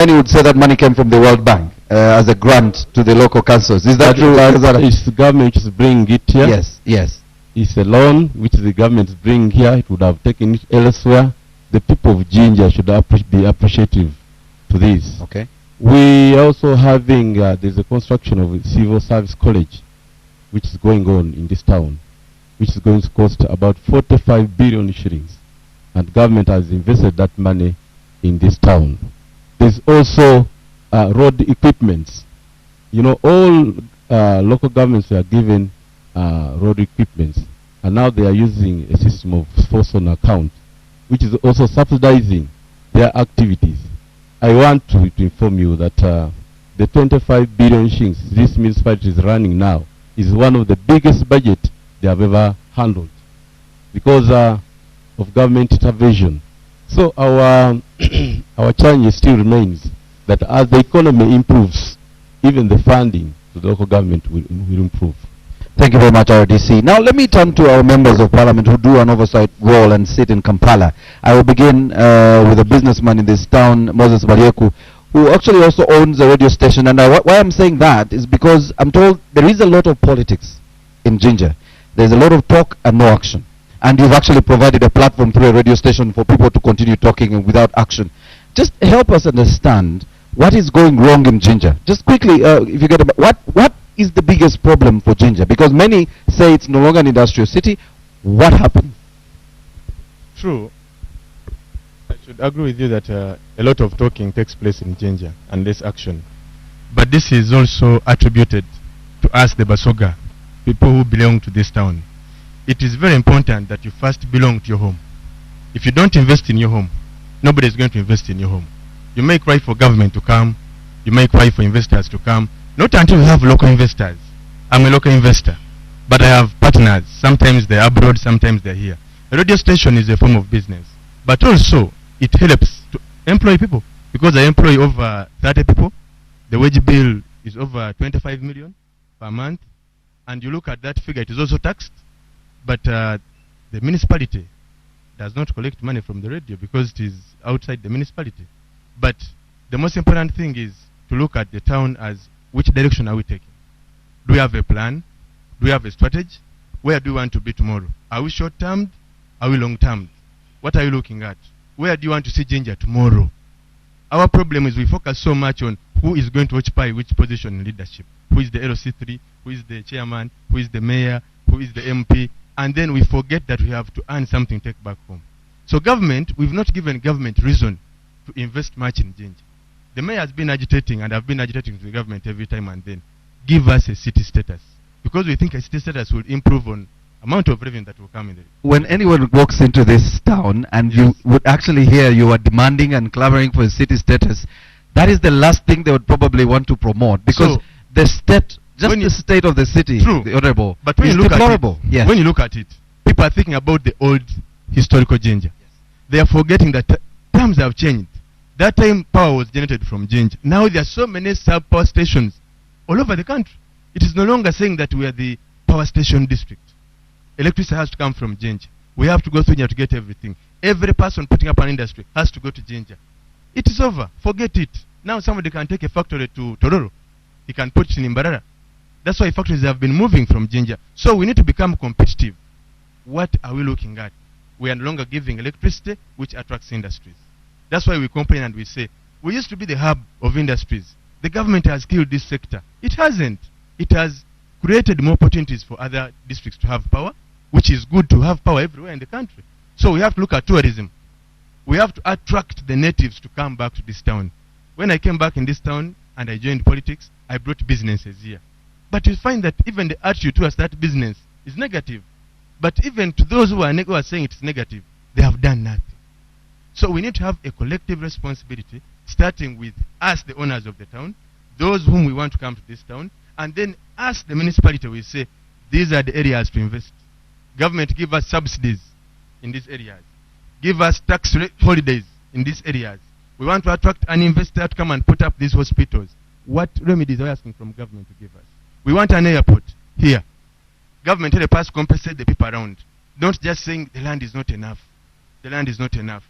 Many would say that money came from the World Bank as a grant to the local councils. Is that true? It's the government is bringing it here. Yes, yes. It's a loan which the government is bringing here. It would have taken it elsewhere. The people of JInja should be appreciative to this. Okay. We also having, there's a construction of a civil service college which is going on in this town, which is going to cost about 45 billion shillings. And government has invested that money in this town. There's also road equipments. You know, all local governments are given road equipments, and now they are using a system of force on account, which is also subsidizing their activities. I want to inform you that the 25 billion shillings this municipality is running now is one of the biggest budget they have ever handled because of government intervention. So our our challenge still remains that as the economy improves, even the funding to the local government will improve. Thank you very much, RDC. Now let me turn to our members of parliament who do an oversight role and sit in Kampala. I will begin with a businessman in this town, Moses Baryeku, who actually also owns a radio station. And why I'm saying that is because I'm told there is a lot of politics in JInja. There's a lot of talk and no action. And you've actually provided a platform through a radio station for people to continue talking and without action. Just help us understand what is going wrong in JInja. Just quickly, if you get what is the biggest problem for JInja? Because many say it's no longer an industrial city. What happened? True. I should agree with you that a lot of talking takes place in JInja and less action. But this is also attributed to us, the Basoga, people who belong to this town. It is very important that you first belong to your home. If you don't invest in your home, nobody is going to invest in your home. You may cry for government to come, you may cry for investors to come, not until you have local investors. I'm a local investor, but I have partners. Sometimes they're abroad, sometimes they're here. A radio station is a form of business, but also it helps to employ people, because I employ over 30 people. The wage bill is over 25 million per month, and you look at that figure, it is also taxed. But the municipality does not collect money from the radio because it is outside the municipality. But the most important thing is to look at the town as which direction are we taking? Do we have a plan? Do we have a strategy? Where do we want to be tomorrow? Are we short-termed? Are we long-termed? What are you looking at? Where do you want to see JInja tomorrow? Our problem is we focus so much on who is going to occupy which position in leadership. Who is the LC3? Who is the chairman? Who is the mayor? Who is the MP? And then we forget that we have to earn something to take back home. So government, we've not given government reason to invest much in JInja. The mayor has been agitating, and I've been agitating to the government every time and then. Give us a city status. Because we think a city status will improve on amount of revenue that will come in. When anyone walks into this town and you would actually hear you are demanding and clamoring for a city status, that is the last thing they would probably want to promote. Because so the state, just the state of the city, true, the honorable, but when is you look deplorable. At it, yes. When you look at it, people are thinking about the old historical JInja. Yes. They are forgetting that times have changed. That time power was generated from JInja. Now there are so many sub-power stations all over the country. It is no longer saying that we are the power station district. Electricity has to come from JInja. We have to go through JInja to get everything. Every person putting up an industry has to go to JInja. It is over. Forget it. Now somebody can take a factory to Tororo. He can put it in Mbarara. That's why factories have been moving from JInja. So we need to become competitive. What are we looking at? We are no longer giving electricity, which attracts industries. That's why we complain and we say, we used to be the hub of industries. The government has killed this sector. It hasn't. It has created more opportunities for other districts to have power, which is good to have power everywhere in the country. So we have to look at tourism. We have to attract the natives to come back to this town. When I came back in this town and I joined politics, I brought businesses here. But you find that even the attitude towards that business is negative. But even to those who are saying it's negative, they have done nothing. So we need to have a collective responsibility, starting with us, the owners of the town, those whom we want to come to this town, and then us, the municipality, we say, these are the areas to invest. Government give us subsidies in these areas. Give us tax holidays in these areas. We want to attract an investor to come and put up these hospitals. What remedies are we asking from government to give us? We want an airport here. Government help us compensate the people around. Don't just saying the land is not enough. The land is not enough.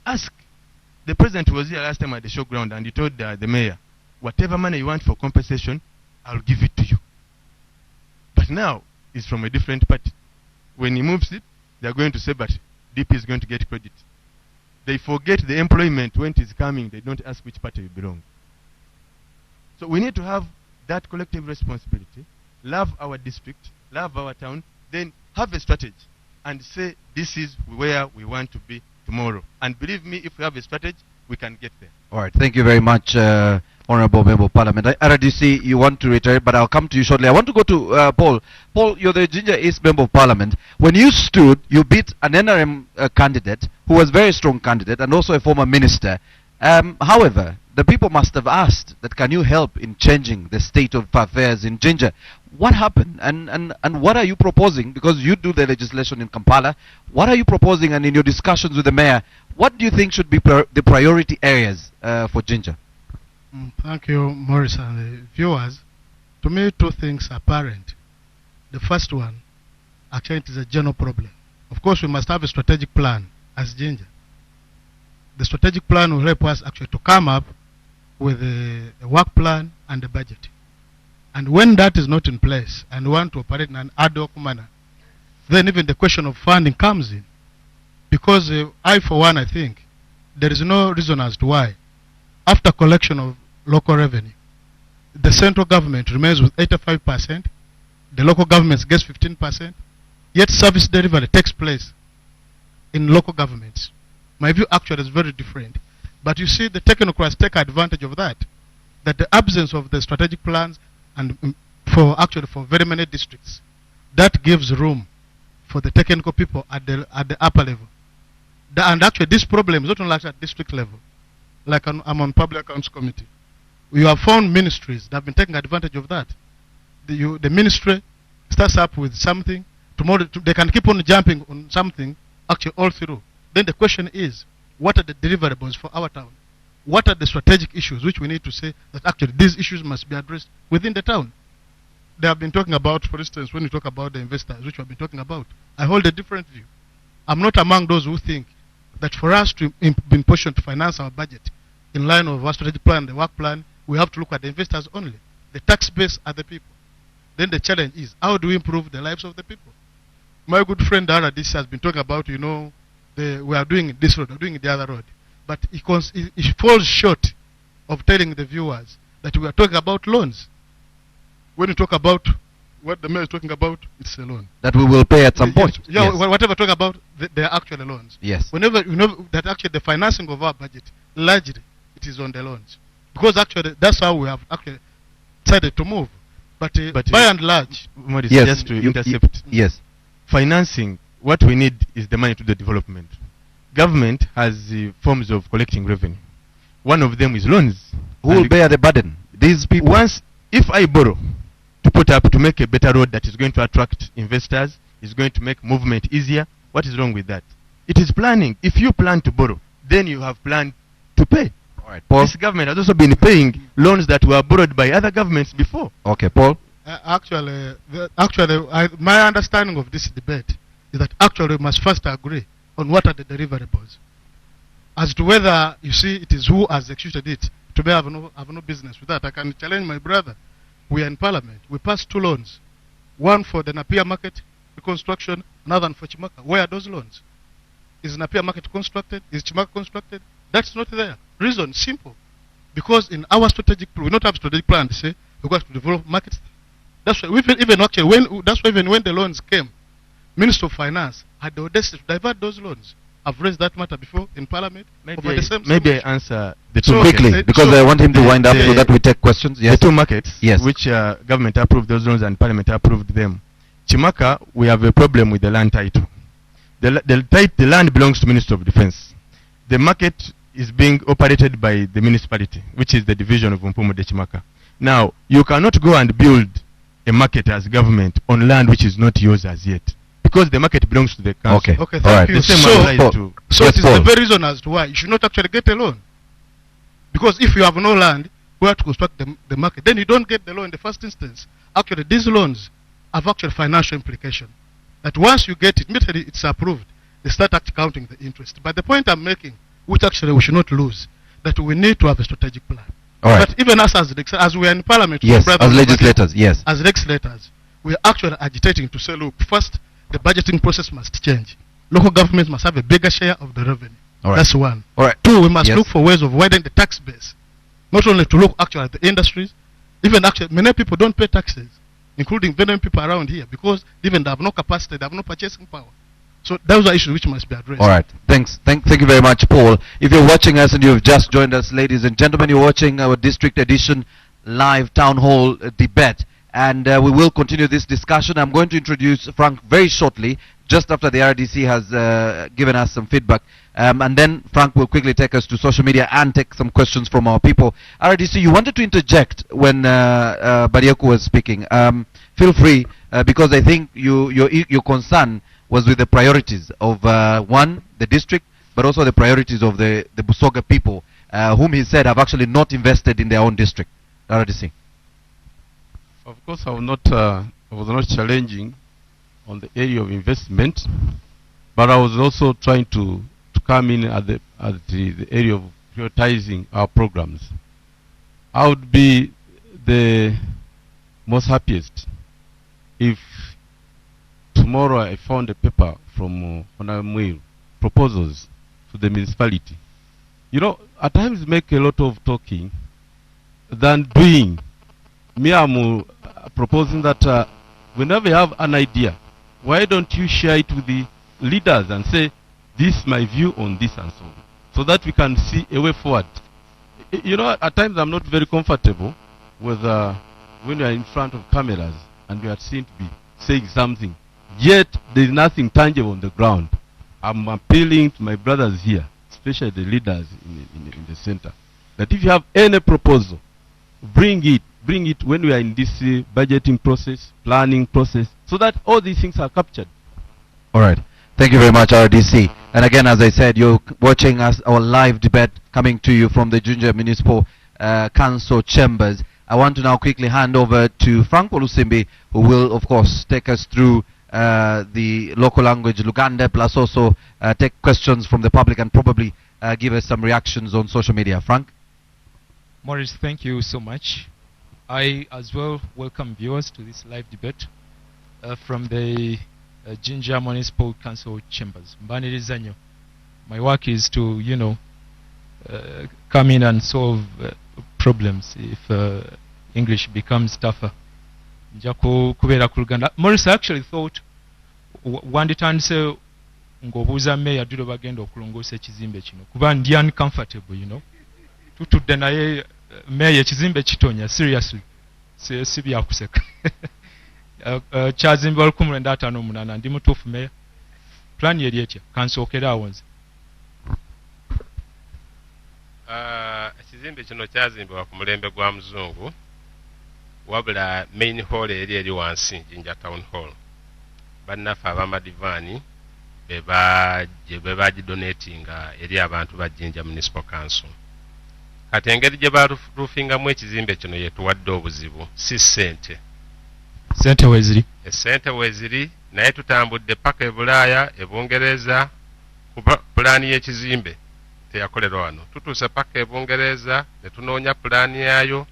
Ask The president was here last time at the showground and he told the mayor, whatever money you want for compensation, I'll give it to you. But now, it's from a different party. When he moves it, they're going to say, but DP is going to get credit. They forget the employment when it is coming. They don't ask which party you belong. So we need to have that collective responsibility, love our district, love our town, then have a strategy and say, this is where we want to be tomorrow. And believe me, if we have a strategy, we can get there. All right, thank you very much, Honorable Member of Parliament. RDC, you want to reiterate, but I'll come to you shortly. I want to go to Paul. Paul, you're the JInja East Member of Parliament. When you stood, you beat an NRM candidate who was a very strong candidate and also a former minister. However, the people must have asked that, can you help in changing the state of affairs in JInja? What happened and what are you proposing? Because you do the legislation in Kampala. What are you proposing, and in your discussions with the mayor, what do you think should be the priority areas for JInja? Thank you, Morris and the viewers. To me, two things are apparent. The first one, actually, it is a general problem. Of course, we must have a strategic plan as JInja. The strategic plan will help us actually to come up with a work plan and a budget. And when that is not in place and we want to operate in an ad hoc manner, then even the question of funding comes in. Because I, for one, I think there is no reason as to why, after collection of local revenue, the central government remains with 85%, the local governments gets 15%, yet service delivery takes place in local governments. My view actually is very different. But you see, the technocrats take advantage of that the absence of the strategic plans and for very many districts, that gives room for the technical people at the upper level. And actually, this problem is not only at district level. Like I'm on Public Accounts Committee. We have found ministries that have been taking advantage of that. The ministry starts up with something, tomorrow they can keep on jumping on something actually all through. Then the question is, what are the deliverables for our town? What are the strategic issues which we need to say that actually these issues must be addressed within the town? They have been talking about, for instance, when you talk about the investors, which we have been talking about, I hold a different view. I'm not among those who think that for us to be in position to finance our budget in line of our strategic plan, the work plan, we have to look at the investors only. The tax base are the people. Then the challenge is, how do we improve the lives of the people? My good friend RDC has been talking about, you know, we are doing this road, we are doing the other road. But it falls short of telling the viewers that we are talking about loans. When you talk about what the mayor is talking about, it's a loan. That we will pay at some point. Yeah, yes. Whatever talk about, they are actually loans. Yes. Whenever you know that actually the financing of our budget, largely, it is on the loans. Because actually, that's how we have actually decided to move. But by and large, Maurice, yes, just to intercept. Yes. Financing, what we need is the money to the development. Government has forms of collecting revenue. One of them is loans. Who will bear the burden? These people. If I borrow to put up to make a better road that is going to attract investors, is going to make movement easier, what is wrong with that? It is planning. If you plan to borrow, then you have planned to pay. All right, Paul. This government has also been paying loans that were borrowed by other governments before. Okay, Paul. My understanding of this debate is that actually we must first agree on what are the deliverables. As to whether, you see, it is who has executed it, to me I have no business with that. I can challenge my brother. We are in Parliament. We passed 2 loans. One for the Napier Market reconstruction, another for Chimaka. Where are those loans? Is Napier Market constructed? Is Chimaka constructed? That's not there. Reason, simple. Because in our strategic plan, we don't have strategic plan to say we're going to develop markets. That's why even when the loans came, Minister of Finance had the audacity to divert those loans. I've raised that matter before in Parliament. Maybe I answer the two quickly, because I want him to wind up so that we take questions. Yes. The 2 markets, yes, which government approved those loans and Parliament approved them. Chimaka, we have a problem with the land title. The land belongs to Minister of Defense. The market is being operated by the municipality, which is the division of Mpumu de Chimaka. Now, you cannot go and build a market as government on land which is not yours as yet, because the market belongs to the council. Okay, thank you. The same applies to... So it is the very reason as to why you should not actually get a loan. Because if you have no land where to construct the market, then you don't get the loan in the first instance. Actually, these loans have actual financial implication. That once you get it, immediately it's approved, they start actually counting the interest. But the point I'm making, which actually we should not lose, that we need to have a strategic plan. All right. But even us as we are in Parliament, yes, as legislators, yes. As legislators, we are actually agitating to say, look, first, the budgeting process must change. Local governments must have a bigger share of the revenue. All right. That's one. All right. Two, we must look for ways of widening the tax base. Not only to look actually at the industries, even actually many people don't pay taxes, including many people around here, because even they have no capacity, they have no purchasing power. So those are issues which must be addressed. All right. Thanks. Thank you very much, Paul. If you're watching us and you've just joined us, ladies and gentlemen, you're watching our district edition live town hall debate. And we will continue this discussion. I'm going to introduce Frank very shortly, just after the RDC has given us some feedback. And then Frank will quickly take us to social media and take some questions from our people. RDC, you wanted to interject when Barieku was speaking. Feel free, because I think your concern was with the priorities of, one, the district, but also the priorities of the Busoga people, whom he said have actually not invested in their own district. RDC. Of course, I was not challenging on the area of investment, but I was also trying to come in at the area of prioritizing our programs. I would be the most happiest if tomorrow I found a paper from Honamwil, proposals to the municipality. You know, at times make a lot of talking than doing. Me, I'm proposing that whenever you have an idea, why don't you share it with the leaders and say, this is my view on this and so on, so that we can see a way forward. You know, at times I'm not very comfortable with when we are in front of cameras and we are seen to be saying something, yet there is nothing tangible on the ground. I'm appealing to my brothers here, especially the leaders in the center, that if you have any proposal, bring it when we are in this budgeting process, planning process, so that all these things are captured. All right. Thank you very much, RDC. And again, as I said, you're watching us, our live debate coming to you from the JInja Municipal Council chambers. I want to now quickly hand over to Frank Olusimbi, who will, of course, take us through the local language Luganda, plus also take questions from the public and probably give us some reactions on social media. Frank? Maurice, thank you so much. I as well welcome viewers to this live debate from the JInja Municipal Council chambers. Mbaniriza. My work is to, you know, come in and solve problems if English becomes tougher. Maurice, I actually thought wanditandise ngobuuza meya ddulo bagenda okulongoosa ekizimbe kino kuba ndi uncomfortable, you know. Tutudde naye meya ekizimbe kitonya, seriously, si byakuseka. Kyazimbibwa 1958 ndi mutuufu meya. Plan yeri etya kansookera awo nze. Ekizimbe kino kyazimbibwa ku mulembe gwa muzungu, wabula main hall eri wansi, JInja Town Hall. Bannaffe ab'amadivani be bagidonatinga eri abantu ba JInja Municipal Council. Kati engeri gye baroofingamu ekizimbe kino yetuwadde obuzibu, si ssente. Ssente weziri? Essente weziri, naye tutambudde paka e Bulaaya, e Bungereza, kuba pulaani y'ekizimbe teyakolerwa wano. Tutuuse paka e Bungereza, ne tunoonya pulaani yaayo,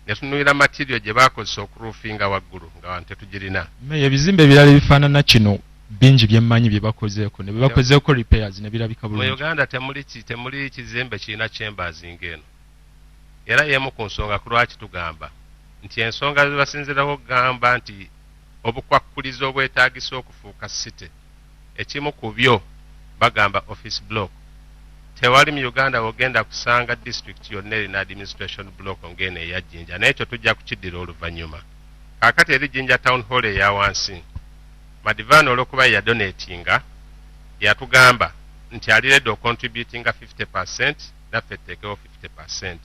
ne tunuulira material gye baakozesa okuroofinga waggulu, nga wano tetugirina. Meya, ebizimbe ebirala ebifaanana kino bingi bye mmanyi bye bakozeeko, ne bye bakozeeko repairs ne birabika bulungi. Mu Uganda temuli kizimbe kirina chambers ng'eno. Era y'emu ku nsonga ku lwaki tugamba nti ensonga ze basinziraho gamba nti obukwakkulizo obwetaagisa okufuuka city, ekimu ku byo bagamba office block. Tewali mu Uganda ogenda kusanga district yonna erina administration block ng'eno eya JInja, n'ekyo tujja kukiddira oluvannyuma. Kaakati eri JInja Town Hall eya wansi, Madivani olw'okuba yadonatinga yatugamba nti ali ready ocontributinga 50%, naffe etteekewo 50%.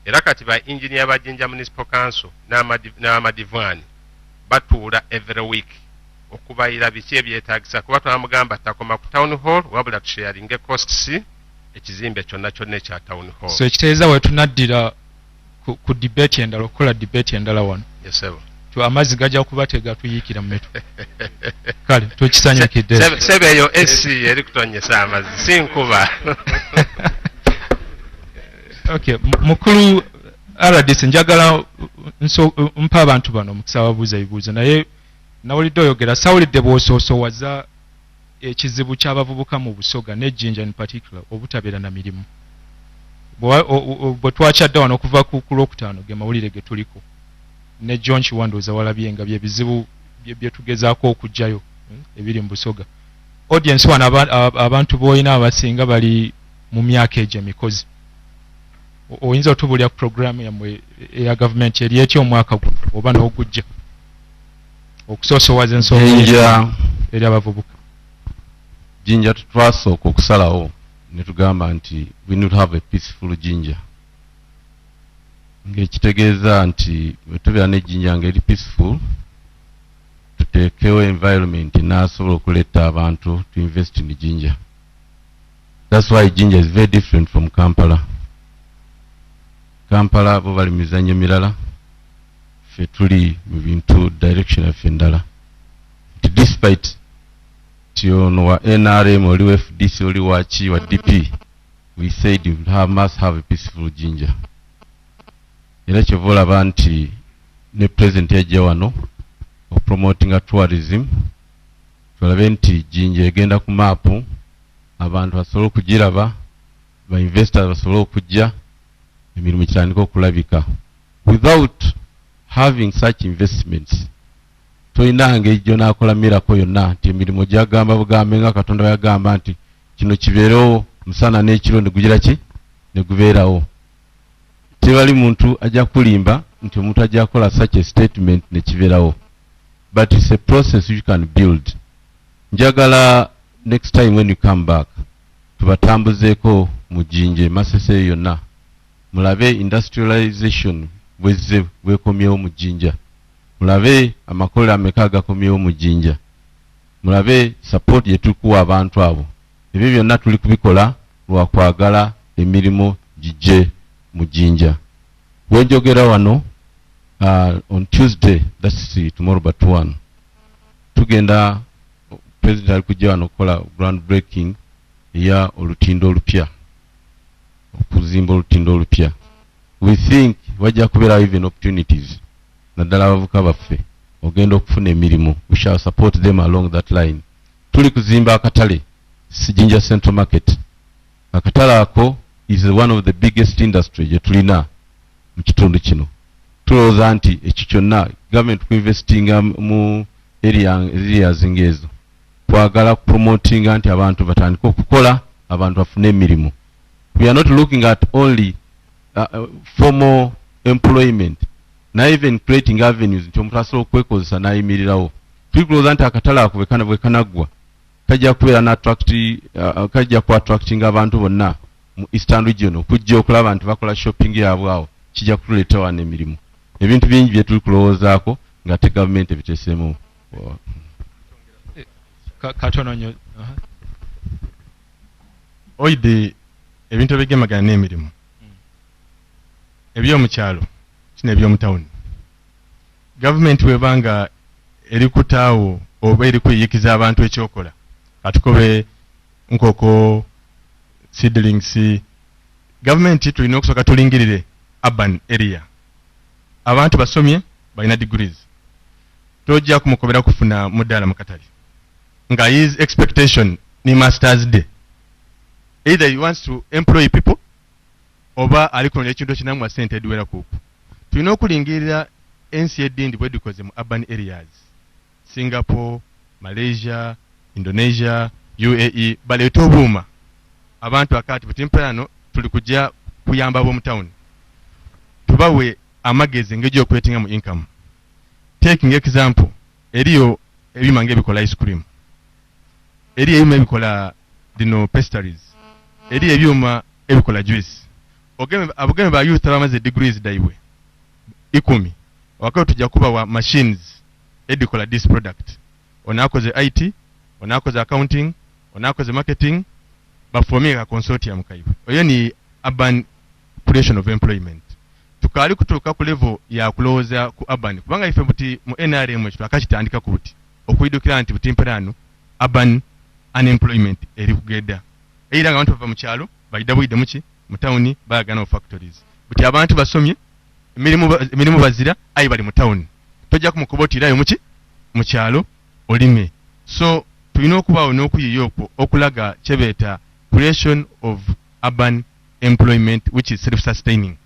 Era kati ba engineer ba JInja Municipal Council n'amadivani batuula every week okubayira biki ebyetaagisa, kuba twamugamba takoma ku Town Hall wabula tusharinge costs ekizimbe kyonna kyonna ekya Town Hall. So ekitegeeza we tunaddira ku debate endala, okukola debate endala wano. Yes, sir. Amazzi gajja kuba tegatuyiikira mu metu. Kale tukisanyukidde. Sebe eyo esi eri kutonyesa amazzi si nkuba. Okay, mukulu RDC njagala mpa abantu bano mukisa babuuza ebibuuzo naye nawulidde oyogera sawulidde bw'osoosowaza ekizibu ky'abavubuka mu Busoga ne Jinja in particular obutabeera na mirimu. Bwe twakyadde wano okuva ku Lwokutaano ge mawulire ge tuliko ne John Kiwandooza walabye nga bye bizibu bye tugezaako okugjayo ebiri mu Busoga. Audience wano abantu b'olina abasinga bali mu myaka egyo emikozi. Oyinza otubulya programu yammwe eya gavumenti eri etya omwaka guno oba n'ogujja okusoosowaza ensonga eri abavubuka. Jinja twasooka okusalawo ne tugamba nti we need to have a peaceful Jinja. Ng'ekitegeeza nti bwe tubeera ne Jinja ng'eri peaceful tuteekewo environment n'asobola okuleeta abantu to invest in Jinja. That's why Jinja is very different from Kampala. Kampala bo bali mizanyo mirala, ffe tuli mu bintu direction yaffe endala. Despite tiono wa NRM oli wa FDC oli wa chi wa DP, we said we must have a peaceful Jinja. Era kyovola banti ne president yajja wano o promoting a tourism, tulabe nti Jinja egenda ku mapu, abantu basobola okugiraba, ba investors basobola okujja, emirimu kitandika okulabika. Without having such investments, toyina ng'ejjo n'akola mirako yonna nti emirimu gyagamba bugambe nga Katonda yagamba nti kino kibeerewo musana n'ekiro ne gugira ki ne gubeerawo. Tebali muntu ajja kulimba nti omuntu ajja kola such a statement ne kibeerawo. But it's a process you can build. Njagala next time when you come back tubatambuzeeko mu Jinja Masese yonna mulabe industrialization bwezze bwekomyewo mu Jinja, mulabe amakolero ameka agakomyewo mu Jinja, mulabe support yetukuwa abantu abo. Ebyo byonna tuli kubikola lwa kwagala emirimu gijje mu Jinja. Wenjogera wano on Tuesday, that's tomorrow but one, tugenda president ali kujja wano kola ground breaking ya olutindo olupya, okuzimba olutindo olupya. We think wajja kubeera even opportunities naddala abavuka baffe ogenda okufuna emirimu. We shall support them along that line. Tuli kuzimba akatale Jinja Central Market. Akatale ako is one of the biggest industry gye tulina mu kitundu kino. Tulowooza nti ekyo kyonna government kuinvestinga mu areas ng'ezo kwagala promotinga nti abantu batandika okukola, abantu bafune emirimu. We are not looking at only formal employment, na even creating avenues nti omuntu asobola okwekozesa n'ayimirirawo. Tuli kulowooza nti akatale ako bwe kanaggwa kajja kubeera kajja ku attracting abantu bonna mu Eastern Region okujja okulaba nti bakola shopping yaabwe awo, kijja kutuleeta wano emirimu. Ebintu bingi bye tuli kulowoozaako nga te gavumenti ebiteesemu. Katono nyo oide ebintu ebigemagana n'emirimu eby'omu kyalo kino eby'omu tawuni. Gavumenti webanga eri kutaawo oba eri kuyiyikiza abantu ekyokola, katukobe nkoko seedlings, gavumenti tulina okusooka tulingirire urban area. Abantu basomye balina degrees, tojja kumukobera kufuna mudaala mu katale nga his expectation ni master's day. Either he wants to employ people oba alikunona ekintu kinamu sente ediwera kuku. Tulina okulingirira ensi edindi bwe dukoze mu urban areas. Singapore, Malaysia, Indonesia, UAE baleeta obuuma abantu akati butimperano tuli kujja kuyamba ab'omu town. Tubawe amagezi ng'egyo okwetinga mu income. Taking example, eriyo ebyuma ng'ebikola ice cream, eriyo ebyuma ebikola dino pastries, eriyo ebyuma ebikola juice. Abogeme ba youth abamaze degrees daiwe 10 wakati tujja kubawa machines edikola this product. Onakoze IT, onakoze accounting, onakoze marketing, bafomye ka consortium kaiwe. Oyo ni urban creation of employment. Tukali kutuuka ku level ya kulowooza ku urban kubanga ife buti mu NRM ekyo akakitandika ku buti okuyidukira nti butimperano urban unemployment eri kugenda. Era nga abantu bava mu kyalo bayida buyide muki mu town baagana factories buti abantu basomye emirimu bazira ayi bali mu town tojja kumukubotirayo mu kyalo olime. So tulina okubaawo n'okuyiiya okwo okulaga kyebeeta creation of urban employment which is self-sustaining,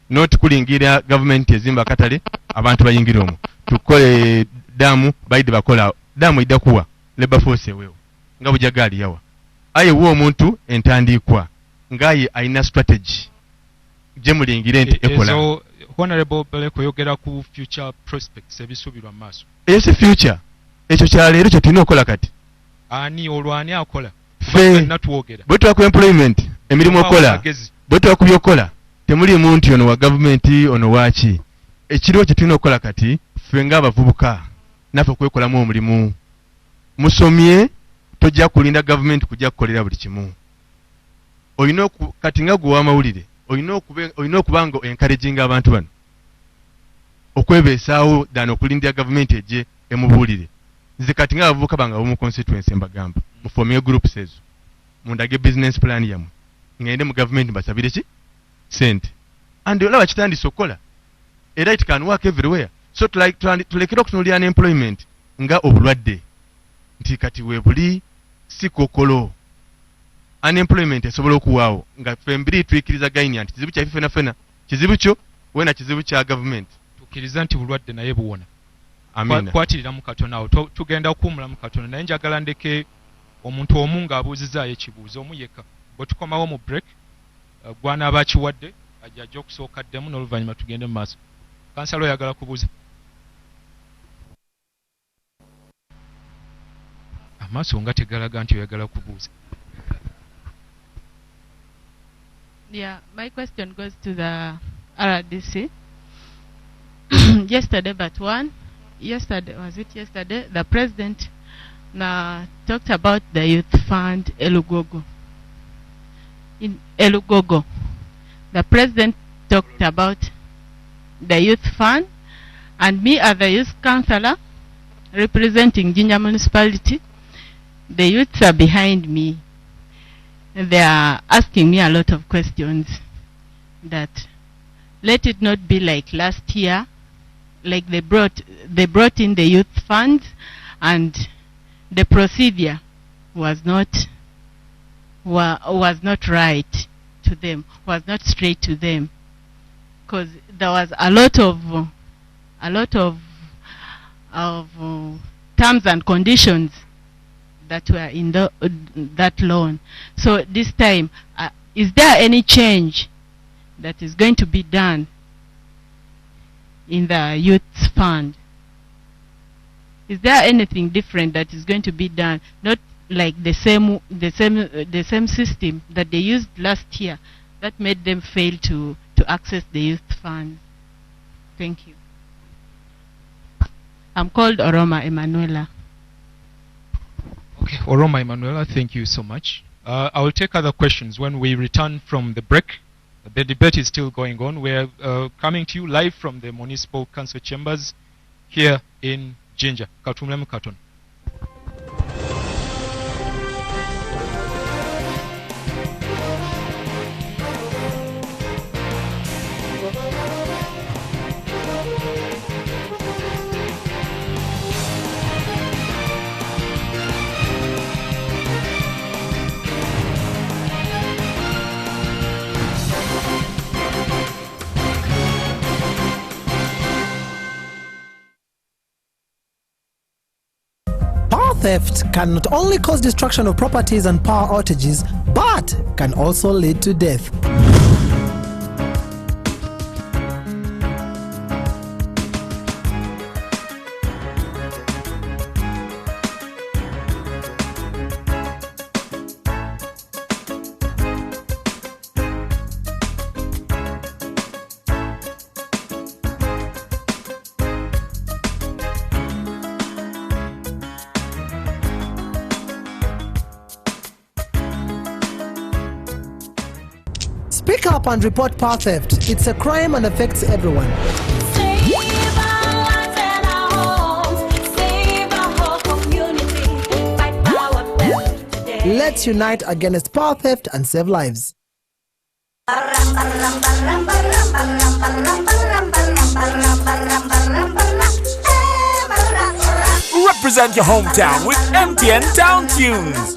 not kulingira government ezimba katale abantu bayingira omwo tukole damu baide bakola damu idda kuwa labor force eweewo nga bujagaali yawa aye wo omuntu entandikwa ngaye aina strategy gye mulingire nti ekola. So honorable Bele kuyogera ku future prospects ebisubirwa maaso. Ese future ekyo kyaleero kyo tulina okukola kati ani olwani akola fe natuwogera bwe tuba ku employment emirimu okola bwe tuba ku byokola temuli muntu ono wa gavumenti ono waaki ekiriwo kye tulina okukola kati ffe ng'abavubuka naffe okwekolamu omulimu musomye tojja kulinda gavumenti kujja kukolera buli kimu olina kati nga gwe w'amawulire olina okuba nga encouraginga abantu bano okwebeesaawo ddala okulindira gavumenti ejje emubuulire. Nze kati ng'abavubuka bange ab'omu constituency mbagamba mufomye groups ezo mundage business plan yammwe ngende mu gavumenti mbasabire ki sente and olaba kitandise okukola era it can work everywhere. So tulekera okutunuulira unemployment nga obulwadde nti kati weebuli si kokolo. Unemployment esobola okuwaawo nga ffe mbiri tuyikiriza gainia nti kizibu kyaffe fena fena kizibu kyo wena kizibu kya gavumenti tukkiriza nti bulwadde naye buwona. Amina. Kwatirira mu Katonda awo tugenda okuwumula mu Katonda naye njagala ndeke omuntu omu ng'abuuzizaayo ekibuuzo omu yekka bwe tukomawo mu break gw'anaaba akiwadde ajja okusooka ddemu n'oluvannyuma tugende mu maaso. Kansala oyagala kubuuza amaaso nga tegalaga nti oyagala kubuuza. Yeah, my question goes to the RDC. Yesterday, the president talked about the youth fund Elugogo. In Elugogo, the president talked about the youth fund, and me as the youth councillor representing JInja municipality, the youths are behind me. They are asking me a lot of questions that let it not be like last year, like they brought in the youth funds and the procedure was not right to them, was not straight to them, because there was a lot of terms and conditions that were in that loan. So this time, is there any change that is going to be done in the youth fund? Is there anything different that is going to be done? Not like the same system that they used last year that made them fail to access the youth fund. Thank you. I'm called Oroma Emanuela. Okay, Oroma Emanuela, thank you so much. I will take other questions when we return from the break. The debate is still going on. We're coming to you live from the Municipal Council chambers here in JInja. Katumlemu Katon. Power theft can not only cause destruction of properties and power outages, but can also lead to death. Speak up and report power theft. It's a crime and affects everyone. Save our lives and our homes. Save our whole community. Fight power theft today. Let's unite against power theft and save lives. Represent your hometown with MTN Town Tunes.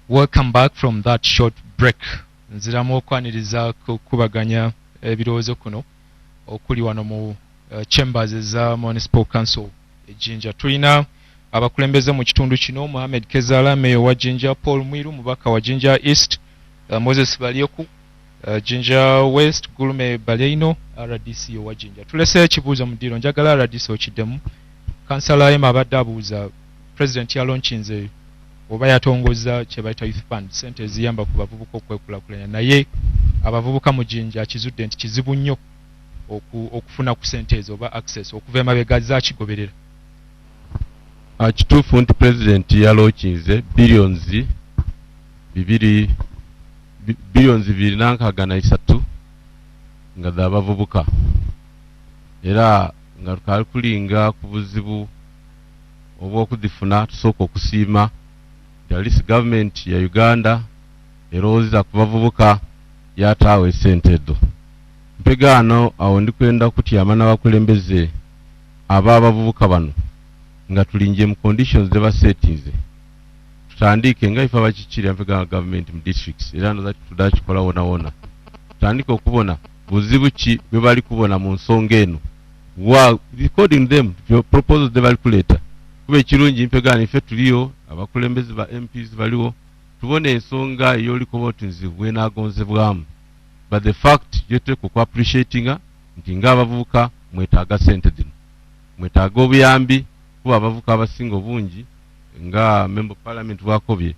Welcome back from that short break. Nziramu okwaniriza kubaganya ebirowoozo kuno okuli wano mu chambers za Municipal Council JInja. Tulina abakulembeze mu kitundu kino: Mohamed Kezala, Mayor wa JInja; Paul Mwiru, mubaka wa JInja East; Moses Balyoku, JInja West; Gulume Baleino, RDC wa JInja. Tulese ekibuuzo mu ddiiro, njagala RDC okiddemu. Kansala Emma abadde abuuza President yalonchinze oba yatongoza kye bayita youth fund, sente eziyamba ku bavubuka okwekulaakulanya, naye abavubuka mu JInja akizudde nti kizibu nnyo okufuna ku sente ezo oba access okuva emabega zakigoberera. Kituufu nti President yalookinze billions 2.3 nga z'abavubuka, era nga tukali kulinga ku buzibu obw'okuzifuna. Tusooka okusiima at government ya Uganda erowooza ku bavubuka yataawo esente ezo. Mpegaano awo ndikwenda kutyama n'abakulembeze ab'abavubuka bano nga tulinje mu conditions ze basetinze. Tutandike nga ifa bakikiri mpega government mu districts, era ndo zati tudakikola wona. Tutandike okubona buzibu ki bwe bali kubona mu nsonga eno, recording them your proposals they bali kuleta. Kube kirungi mpegana ife tuliyo abakulembeze ba MPs baliwo, tubone ensonga eyoliko botunzi bwenaagonzebwamu. But the fact yote ku appreciatinga nti nga abavubuka mwetaaga sente zino, mwetaaga obuyambi kuba abavubuka abasinga obungi nga member parliament bwakobye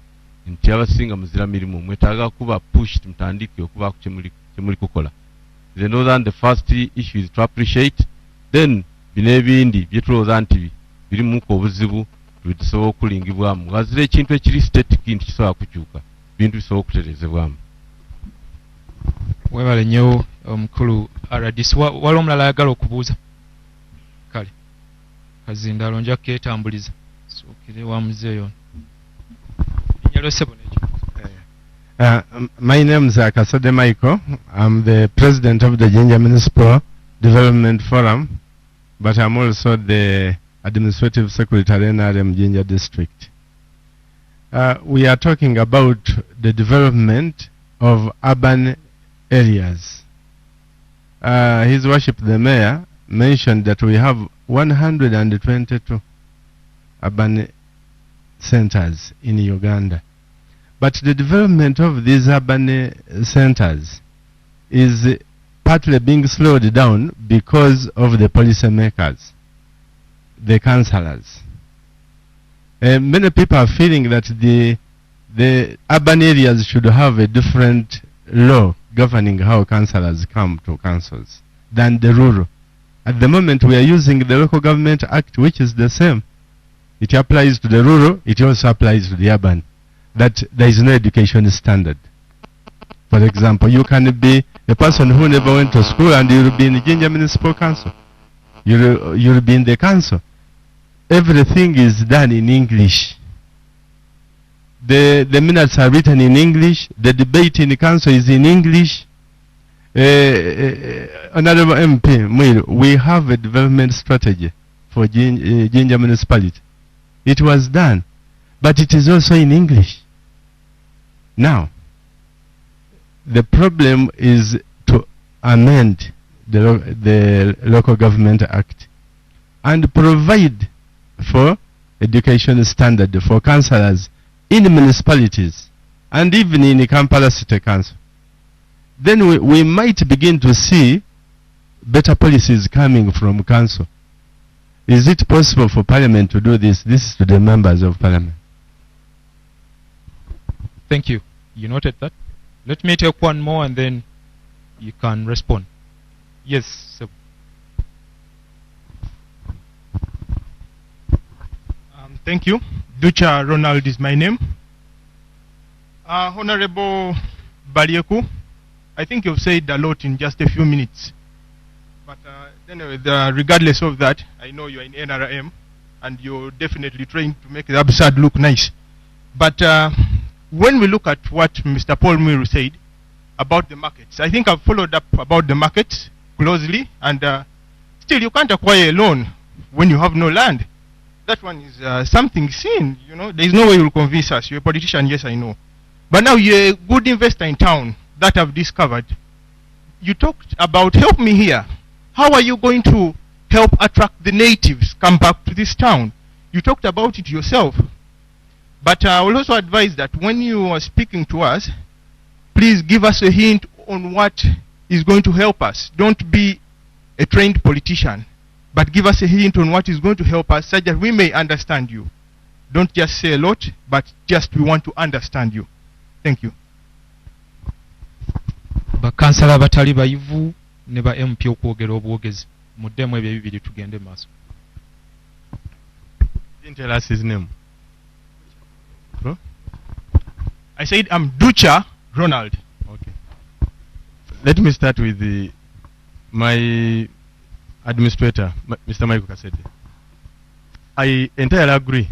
nti abasinga muzira mirimu, mwetaaga kuba pushed mutandike okuba kyemuli kukola. Then other than the first issue is to appreciate, then bino ebindi byetulowooza nti birimu ku obuzibu bisobola okulingibwamu. Wazira ekintu ekiri static nti kisobola kukyuka, bintu bisobola okutereezebwamu. Webale nnyo omukulu RDC. Waliwo omulala ayagala okubuuza? Kale kazindalo nja keetambuliza sookere wa muzeeyo. Nyalo sebo nekyo. My name is Kasode Michael. I'm the president of the JInja Municipal Development Forum, but I'm also the administrative secretary in JInja district. We are talking about the development of urban areas. His Worship the Mayor mentioned that we have 122 urban centers in Uganda. But the development of these urban centers is partly being slowed down because of the policy makers, the councillors. Many people are feeling that the urban areas should have a different law governing how councillors come to councils than the rural. At the moment we are using the Local Government Act, which is the same. It applies to the rural, it also applies to the urban. That there is no education standard. For example, you can be a person who never went to school and you will be in the JInja Municipal Council. You will be in the council. Everything is done in English. The minutes are written in English. The debate in the council is in English. Honorable MP Mwiru, we have a development strategy for JInja municipality. It was done, but it is also in English. Now, the problem is to amend the Local Government Act and provide for education standard for councillors in municipalities and even in the Kampala City Council. Then we might begin to see better policies coming from council. Is it possible for Parliament to do this? This is to the members of Parliament. Thank you. You noted that? Let me take one more and then you can respond. Yes, sir. Thank you. Ducha Ronald is my name. Honorable Balieku, I think you've said a lot in just a few minutes. But anyway, regardless of that, I know you're in NRM and you're definitely trying to make the absurd look nice. But when we look at what Mr. Paul Miru said about the markets, I think I've followed up about the markets closely, and still you can't acquire a loan when you have no land. That one is something seen, you know. There is no way you'll convince us. You're a politician, yes, I know. But now you're a good investor in town that I've discovered. You talked about, help me here. How are you going to help attract the natives come back to this town? You talked about it yourself. But I will also advise that when you are speaking to us, please give us a hint on what is going to help us. Don't be a trained politician, but give us a hint on what is going to help us such that we may understand you. Don't just say a lot, but just we want to understand you. Thank you. Bakansala batali bayivu ne ba MP okwogera obwogezi muddemu ebyo bibiri tugende maaso. Didn't tell us his name. Bro? I said I'm Ducha Ronald. Okay. Let me start with my administrator, Mr. Michael Kasede. I entirely agree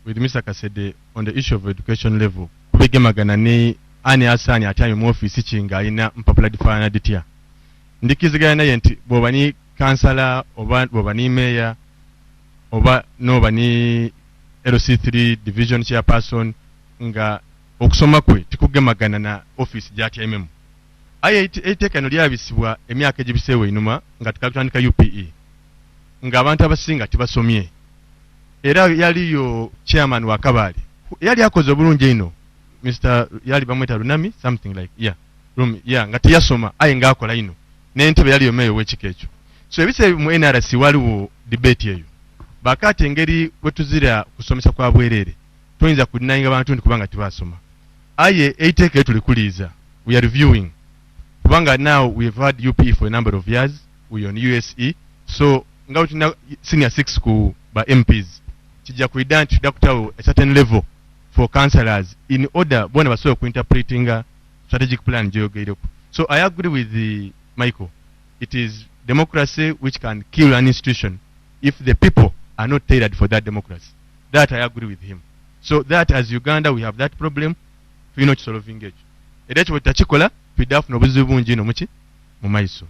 with Mr. Kasede on the issue of education level. Kubegemagana ni ani asani atami mu office chinga ina mpapula difana ditia. Ndikizigana naye nti bobani kansala oba bobani mayor oba no bani LC3 division chairperson nga okusoma kwe tikugemagana na office jati MM. Aye etekano lyabisibwa emyaka egibisewe inuma nga tukatandika UPE. Nga abantu abasinga tibasomye. Era yaliyo chairman wa Kabale. Yali akoze bulungi ino. Mr. yali bamweta Runami, something like, nga tiyasoma aye nga akola ino. N'entebe yali yomeyo w'ekikeekyo. So ebise mu NRC waliwo debate eyo. Bakati engeri wetuzira kusomesa kwa bwerere. Tuyinza kudinayinga abantu ndi kubanga tibasoma. Aye eiteke tulikuliza. We are reviewing. Kubanga now we have had UPE for a number of years. We are on USE. So nga utina senior 6 ku ba MPs. Kijja kuidan tudakutawo a certain level for councillors in order bona basobola ku interpreting a strategic plan gyogereko. So I agree with Michael. It is democracy which can kill an institution if the people are not tailored for that democracy. That I agree with him. So that as Uganda we have that problem, we not solving it. Era ekyo takikola twidafuna obuzibu bungi ino muki mu maiso.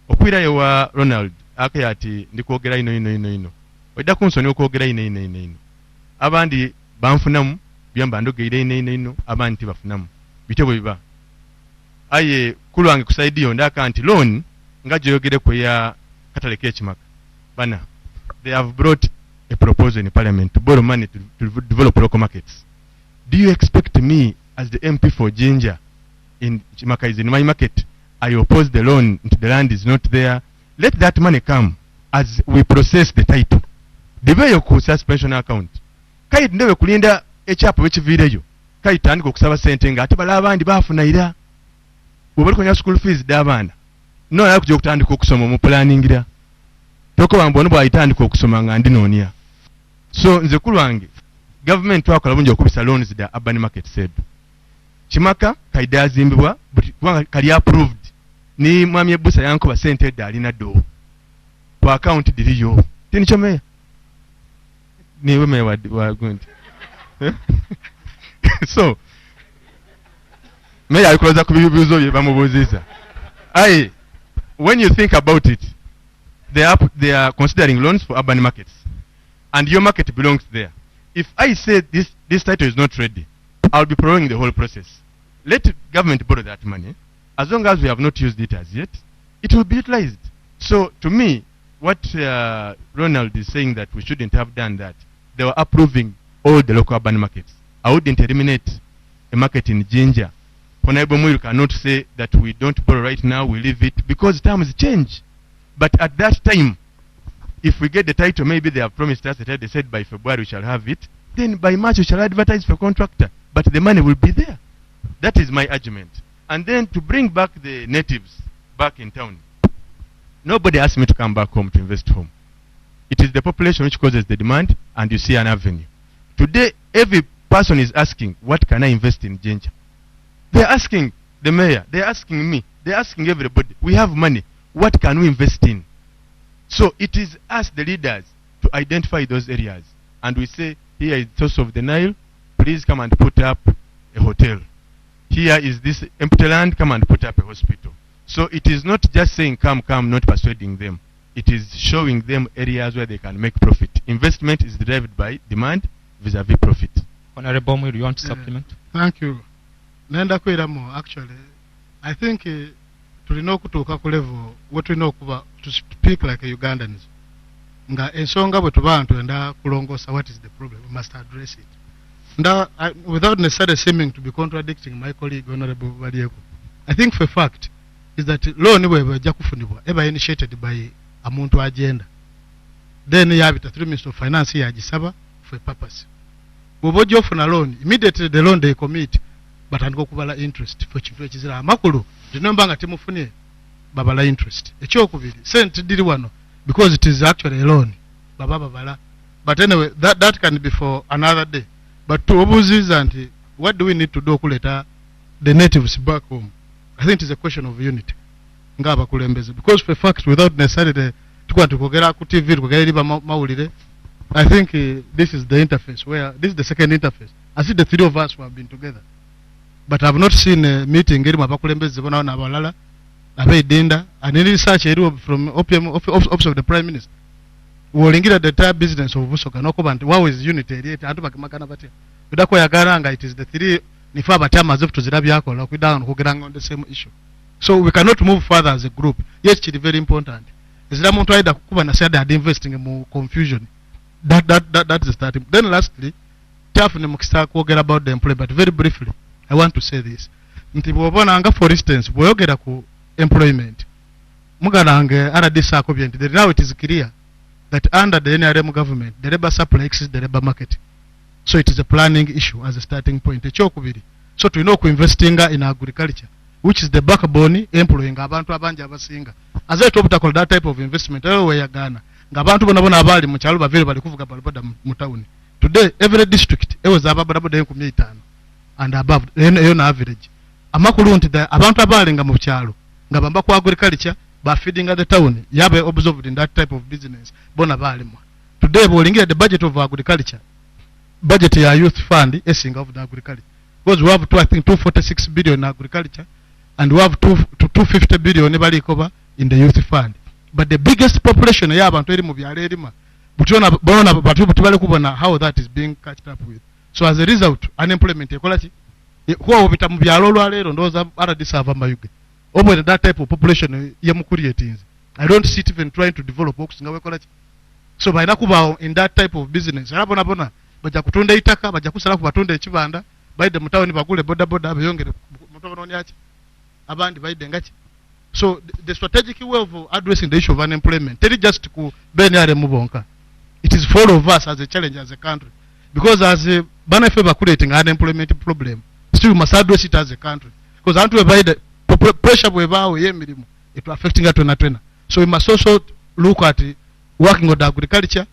Okwira yewa Ronald akaya ati ndikwogera ino. Wedda kunsoni okwogera ino. Abandi banfunamu byamba ndogeire ino abandi tibafunamu. Bitebo biba. Aye kulwange kusaidiyo ndaka anti loan nga gyogere ko ya katale k'ekimaka. Bana, they have brought a proposal in parliament to borrow money to develop local markets. Do you expect me as the MP for JInja in Chimaka is in my market? I oppose the loan into the land is not there. Let that money come as we process the title. Dibeyo ku suspension account. Kai ndewe kulinda echapo wechivireyo. Kai tandika okusaba sente nga ate bala abandi bafunaira. Bw'obali konya school fees d'abaana. No ya kujja okutandika okusoma mu planningira. Toko bambono bw'ayitandika okusoma nga ndinoonya. So nze kulwange government twakola bungi okubisa loans da urban market said. Chimaka kaida yazimbibwa kali approved ni mwami ebusa yanko sente da alina do. Kwa account diriyo. Tini chome. Ni weme wa gundi. So may I close up kubibuzo yebamubuziza. Aye, when you think about it, they are considering loans for urban markets, and your market belongs there. If I say this title is not ready, I'll be prolonging the whole process. Let government borrow that money. As long as we have not used it as yet, it will be utilized. So to me, what Ronald is saying that we shouldn't have done that, they were approving all the local urban markets. I wouldn't eliminate a market in JInja. Honorable Muiru cannot say that we don't borrow right now, we leave it, because times change. But at that time, if we get the title, maybe they have promised us that they said by February we shall have it, then by March we shall advertise for contractor. But the money will be there. That is my argument. And then to bring back the natives back in town. Nobody asked me to come back home to invest home. It is the population which causes the demand, and you see an avenue. Today, every person is asking, what can I invest in JInja? They're asking the mayor, they're asking me, they're asking everybody. We have money. What can we invest in? So it is us, the leaders, to identify those areas. And we say, here is the source of the Nile. Please come and put up a hotel. Here is this empty land. Come and put up a hospital. So it is not just saying come, not persuading them. It is showing them areas where they can make profit. Investment is derived by demand vis-a-vis profit. Honorable Moore, you want to supplement? Thank you. Nenda kwiramo, actually, I think tulina okutuuka ku level what we know to speak like a Ugandans. Nga ensonga bwe tuba ntwenda kulongoosa what is the problem, we must address it. Without necessarily seeming to be contradicting my colleague Honorable Balyeku, I think for a fact is that law ni bweba ejja kufunibwa eba initiated by a muntu agenda, then yabita through Minister of Finance yagisaba for a purpose. Bw'oba ojja ofuna loan, immediately the loan they commit batandika okubala interest for kintu ekizira amakulu tinomba nga temufunye babala interest. Ekyokubiri sente diri wano because it is actually a loan babala. But anyway, that can be for another day. But to obuziza nti what do we need to do okuleta the natives back home? I think it is a question of unity nga abakulembeze, because for a fact without necessarily tukwa tukogera ku TV tukogera liba mawulire. I think this is the interface where this is the second interface. I see the three of us who have been together, but I have not seen a meeting erimu abakulembeze bona na abalala abeidinda and any research eriwo from office of the Prime Minister wolingira the entire business of Busoga nokuba nti wow is unity erieta antu bakimakana batya bidako yagaranga it is the three nifa batama zefu tuzirabyako la kuidanga okugeranga on the same issue. So we cannot move further as a group. Yes, it is very important. Ezira muntu aida kukuba na said ad investing mu confusion. That is starting. Then lastly, tafune mukisa kwogera about the employment, but very briefly I want to say this. Nti bwobona anga for instance bwoyogera ku employment mugarange aradisa ko byenti the now it is clear that under the NRM government the labor supply exceeds the labor market. So it is a planning issue as a starting point. Ekyokubiri, so to know investing in agriculture, which is the backbone employing abantu abanje abasinga. As I told you, that type of investment we ya Ghana ngabantu bona abali mu kyalo bavere bali kuvuga balibada mu town. Today every district was ababa 15 and above eyo na average. Amakulu nti abantu abali nga mu kyalo ngabamba ku agriculture ba feeding at the town yabe observed in that type of business bona balimo. Today bolingira the budget of agriculture, budget ya youth fund essing of the agriculture, because we have I think 246 billion in agriculture and we have 250 billion in the youth fund. But the biggest population ya abantu eri mu byalo erima butona bona batu bali kubona how that is being catched up with. So as a result unemployment ekola ki ko obita mu byalo lwalero ndoza aradisava mayuge obwe that type of population ye mu creating. I don't see it even trying to develop okusinga wekola ki. So baina kuba in that type of business arabona bona baja kutunda itaka baja kusala ku batonda ekibanda baide mutawoni bagule boda abayongere mutobono nyachi abandi baide ngachi. So the strategic way of addressing the issue of unemployment tell just ku benare mubonka, it is for all of us as a challenge as a country, because as a benefit of creating unemployment problem still we must address it as a country, because antu by the pressure we bawo yemirimu it affecting at na. So we must also look at working on the agriculture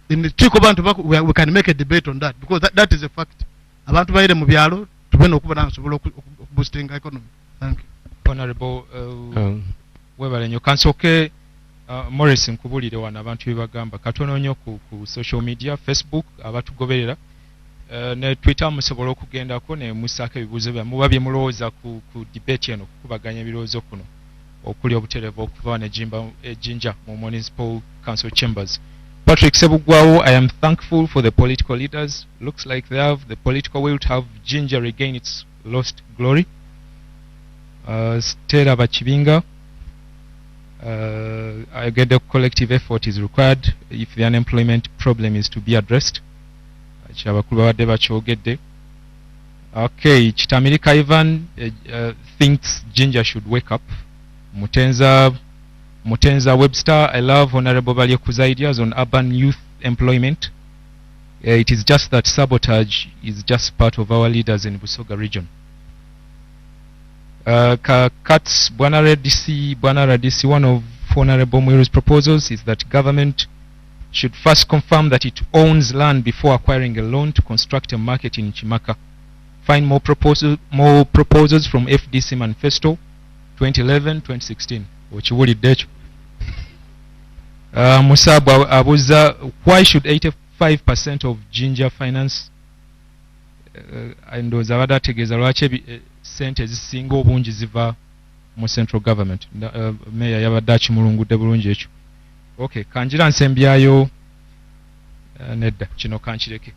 in the chiko bantu we can make a debate on that, because that is a fact. Abantu baire mu byalo tubena okuba nsobola boosting economy. Thank you. Honorable webale nyo kansoke Morris nkubulire wana abantu bibagamba katono nnyo ku social media Facebook abatugoberera ne Twitter musobola okugendako ne musaka ebibuzo bya mubabye mulowooza ku debate eno kubaganya ebirozo kuno okuli obuterevu okuva ne JInja mu Municipal Council Chambers. Patrick Sebugwawo, I am thankful for the political leaders. Looks like they have the political will to have JInja regain its lost glory. Stella Bachibinga, I get the collective effort is required if the unemployment problem is to be addressed. Okay, Chitamirika Ivan thinks JInja should wake up. Mutenza Webster, I love Honorable Balyeku's ideas on urban youth employment. It is just that sabotage is just part of our leaders in Busoga region. Cuts Bwana Radisi, one of Honorable Mwiru's proposals is that government should first confirm that it owns land before acquiring a loan to construct a market in Chimaka. Find more proposals from FDC Manifesto 2011-2016. Okiwulidde ekyo. Musabu abuuza, why should 85% of Jinja finance ndowooza abadde ategeeza lwaki sente ezisinga obungi ziva mu central government. Meya yabadde akimulungudde bulungi ekyo. Okay, kanjira nsembyayo nedda kino kankireke.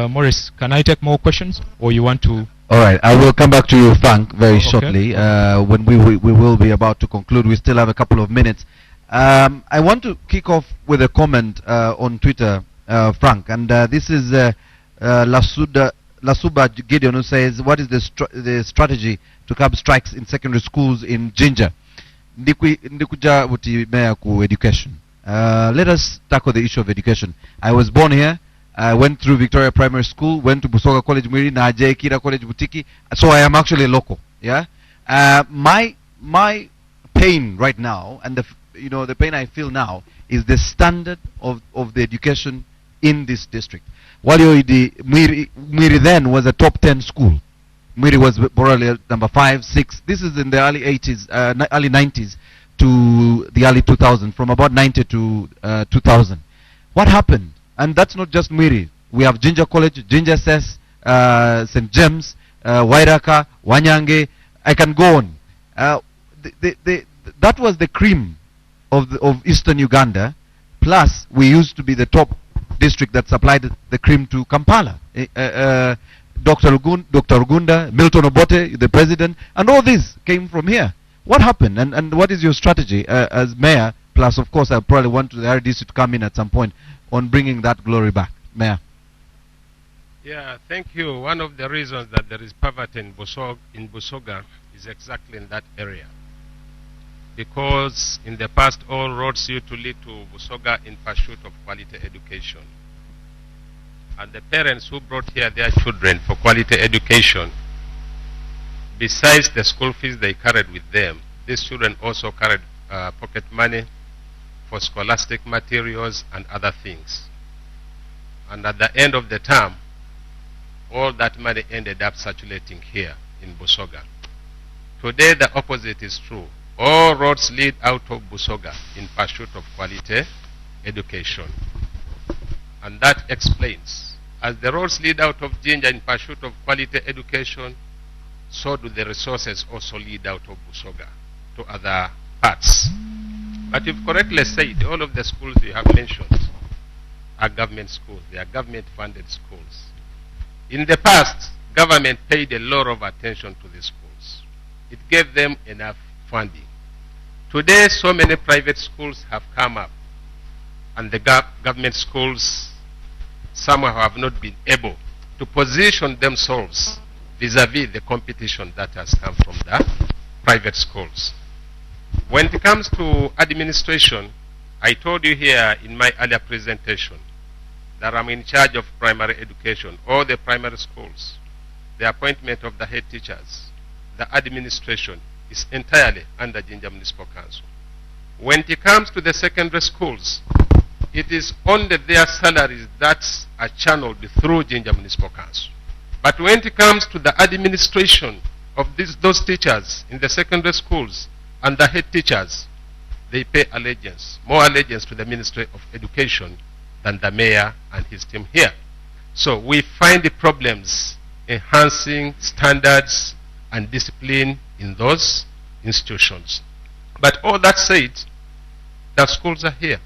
Morris, can I take more questions or you want to? All right, I will come back to you, Frank, very shortly. When we will be about to conclude, we still have a couple of minutes. I want to kick off with a comment on Twitter, Frank, and this is Lasuba Gideon, who says, what is the strategy to curb strikes in secondary schools in Jinja? Ndikuja buti meya ku education. Let us tackle the issue of education. I was born here. I went through Victoria Primary School, went to Busoga College Mwiri, na Kira College Butiki. So I am actually local. Yeah. My pain right now, and the pain I feel now, is the standard of the education in this district. Mwiri then was a top 10 school. Mwiri was probably number 5, 6. This is in the early 80s, early 90s to the early 2000s, from about 90 to 2000. What happened? And that's not just Mwiri. We have JInja College, JInja SS, St. James, Wairaka, Wanyange. I can go on. That was the cream of Eastern Uganda. Plus, we used to be the top district that supplied the cream to Kampala. Dr. Uganda, Milton Obote, the president, and all this came from here. What happened, and what is your strategy as mayor? Plus, of course, I probably want the RDC to come in at some point on bringing that glory back. Mayor. Yeah, thank you. One of the reasons that there is poverty in Busoga is exactly in that area. Because in the past, all roads used to lead to Busoga in pursuit of quality education. And the parents who brought here their children for quality education, besides the school fees they carried with them, these children also carried pocket money for scholastic materials and other things. And at the end of the term, all that money ended up circulating here in Busoga. Today, the opposite is true. All roads lead out of Busoga in pursuit of quality education. And that explains, as the roads lead out of Jinja in pursuit of quality education, so do the resources also lead out of Busoga to other parts. But you've correctly said, all of the schools you have mentioned are government schools. They are government-funded schools. In the past, government paid a lot of attention to these schools. It gave them enough funding. Today, so many private schools have come up, and the government schools somehow have not been able to position themselves vis-a-vis the competition that has come from the private schools. When it comes to administration, I told you here in my earlier presentation that I'm in charge of primary education, all the primary schools, the appointment of the head teachers, the administration is entirely under Jinja Municipal Council. When it comes to the secondary schools, it is only their salaries that are channeled through Jinja Municipal Council. But when it comes to the administration of those teachers in the secondary schools and the head teachers, they pay allegiance, more allegiance to the Ministry of Education than the mayor and his team here. So we find the problems enhancing standards and discipline in those institutions. But all that said, the schools are here.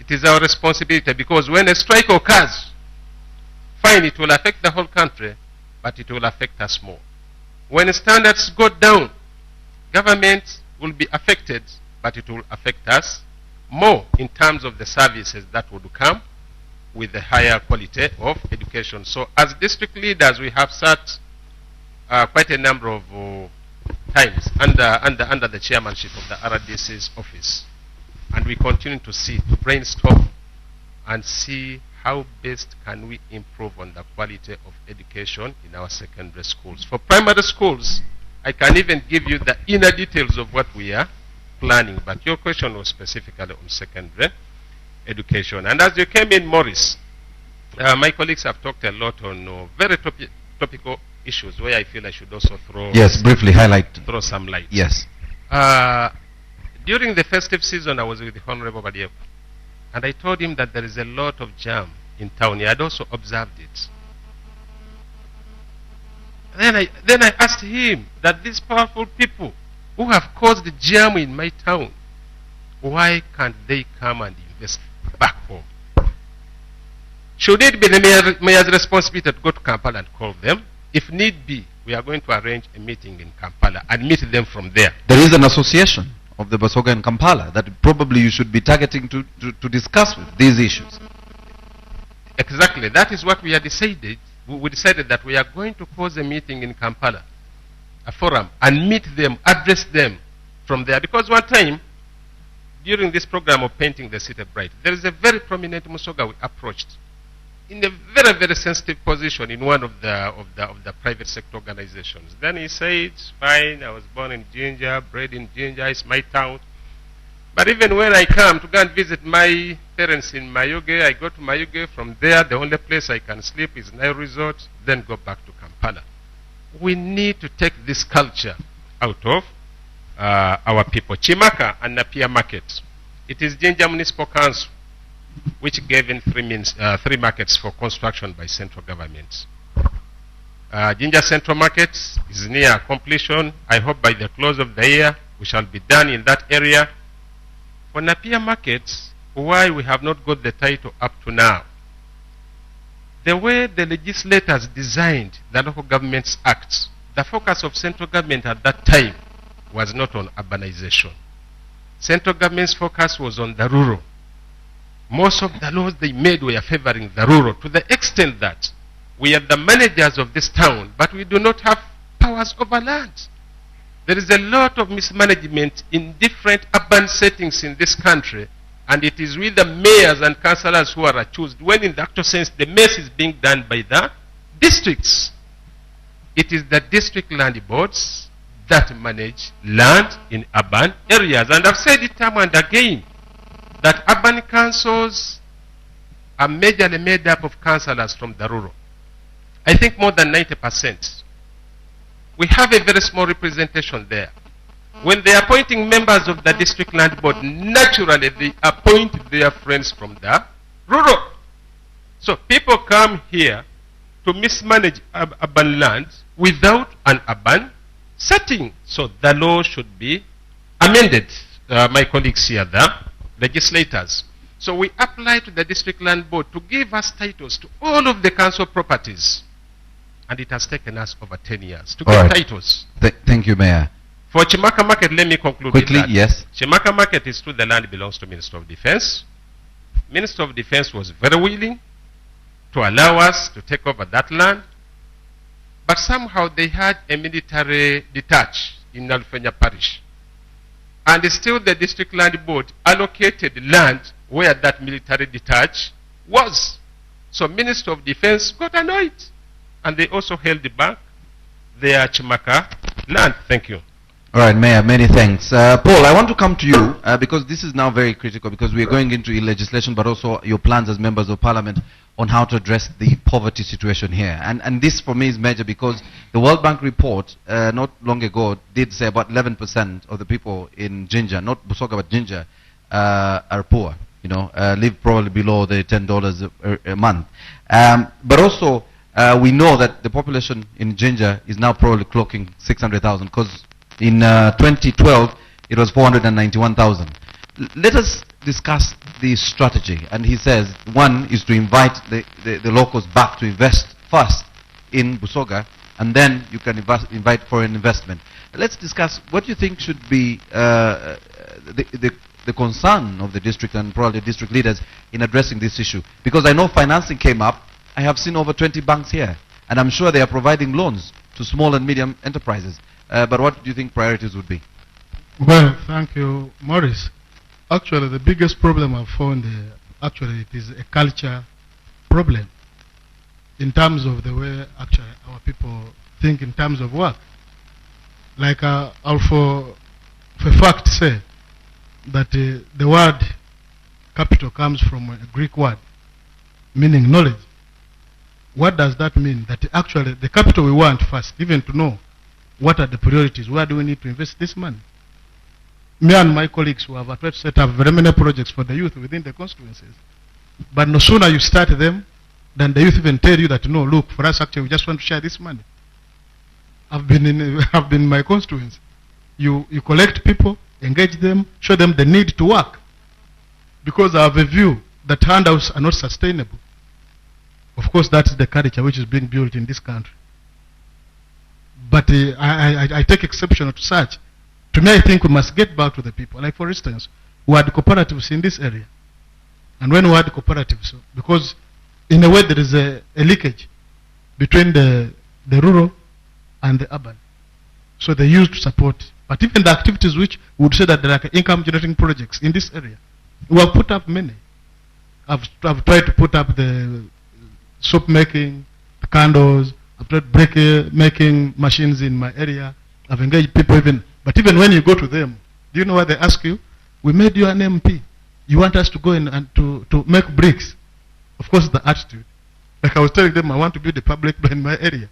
It is our responsibility, because when a strike occurs, fine, it will affect the whole country, but it will affect us more. When standards go down, government will be affected, but it will affect us more in terms of the services that would come with the higher quality of education. So as district leaders, we have sat quite a number of times under the chairmanship of the RDC's office. And we continue to brainstorm and see how best can we improve on the quality of education in our secondary schools. For primary schools, I can even give you the inner details of what we are planning. But your question was specifically on secondary education. And as you came in, Morris, my colleagues have talked a lot on very topical issues where I feel I should also throw briefly highlight. Throw some light. Yes. During the festive season, I was with the Honorable Badieko, and I told him that there is a lot of jam in town. He had also observed it. Then I asked him that these powerful people who have caused the jam in my town, why can't they come and invest back home? Should it be the mayor's responsibility to go to Kampala and call them? If need be, we are going to arrange a meeting in Kampala and meet them from there. There is an association of the Busoga and Kampala that probably you should be targeting to discuss with these issues. Exactly. That is what we had decided. We decided that we are going to cause a meeting in Kampala, a forum, and meet them, address them from there. Because one time, during this program of painting the city bright, there is a very prominent Musoga we approached in a very, very sensitive position in one of the private sector organizations. Then he said, fine, I was born in JInja, bred in JInja, it's my town. But even when I come to go and visit my parents in Mayuge, I go to Mayuge. From there, the only place I can sleep is Nile Resort, then go back to Kampala. We need to take this culture out of our people. Chimaka and Napia Market. It is JInja Municipal Council which gave in three markets for construction by central government. JInja Central Market is near completion. I hope by the close of the year we shall be done in that area. For Napia Markets, why we have not got the title up to now? The way the legislators designed the Local Governments Act, the focus of central government at that time was not on urbanization. Central government's focus was on the rural. Most of the laws they made were favoring the rural to the extent that we are the managers of this town, but we do not have powers over land. There is a lot of mismanagement in different urban settings in this country, and it is with the mayors and councillors who are accused, when in the actual sense the mess is being done by the districts. It is the district land boards that manage land in urban areas. And I've said it time and again that urban councils are majorly made up of councillors from the rural. I think more than 90%. We have a very small representation there. When they are appointing members of the district land board, naturally they appoint their friends from the rural. So people come here to mismanage urban land without an urban setting. So the law should be amended. My colleagues here, the legislators. So we apply to the district land board to give us titles to all of the council properties. And it has taken us over 10 years to get titles. Thank you, Mayor. For Chimaka Market, let me conclude quickly. with that. Yes. Chimaka Market is true, the land belongs to Minister of Defense. Minister of Defense was very willing to allow us to take over that land. But somehow they had a military detach in Alfenya Parish. And still the district land board allocated land where that military detach was. So Minister of Defense got annoyed. And they also held back their Chimaka land. Thank you. All right, Mayor, many thanks. Paul, I want to come to you because this is now very critical because we are going into legislation, but also your plans as members of parliament on how to address the poverty situation here. And this for me is major because the World Bank report not long ago did say about 11% of the people in JInja, not Busoga but JInja, are poor, live probably below the $10 a month. But also, we know that the population in JInja is now probably clocking 600,000 because in 2012 it was 491,000. Let us discuss the strategy. And he says one is to invite the locals back to invest first in Busoga, and then you can invite foreign investment. Let's discuss what you think should be the concern of the district and probably district leaders in addressing this issue. Because I know financing came up. I have seen over 20 banks here, and I'm sure they are providing loans to small and medium enterprises. But what do you think priorities would be? Well, thank you, Morris. Actually, the biggest problem I've found, actually, it is a culture problem in terms of the way, actually, our people think in terms of work. Like I'll for a fact say that the word capital comes from a Greek word meaning knowledge. What does that mean? That actually the capital we want first, even to know what are the priorities, where do we need to invest this money? Me and my colleagues who have applied to set up very many projects for the youth within the constituencies. But no sooner you start them, than the youth even tell you that, no, look, for us actually we just want to share this money. I've been in my constituency. You collect people, engage them, show them the need to work. Because I have a view that handouts are not sustainable. Of course, that's the culture which is being built in this country. But I take exception to such. To me, I think we must get back to the people. Like, for instance, we had cooperatives in this area. And when we had cooperatives, because in a way there is a leakage between the rural and the urban. So they used to support. But even the activities which would say that they are like income generating projects in this area, we have put up many. I've tried to put up the soap making, the candles, I've tried making machines in my area. I've engaged people even. But even when you go to them, do you know what they ask you? We made you an MP. You want us to go in and to make bricks. Of course, the attitude. Like I was telling them, I want to build a public in my area.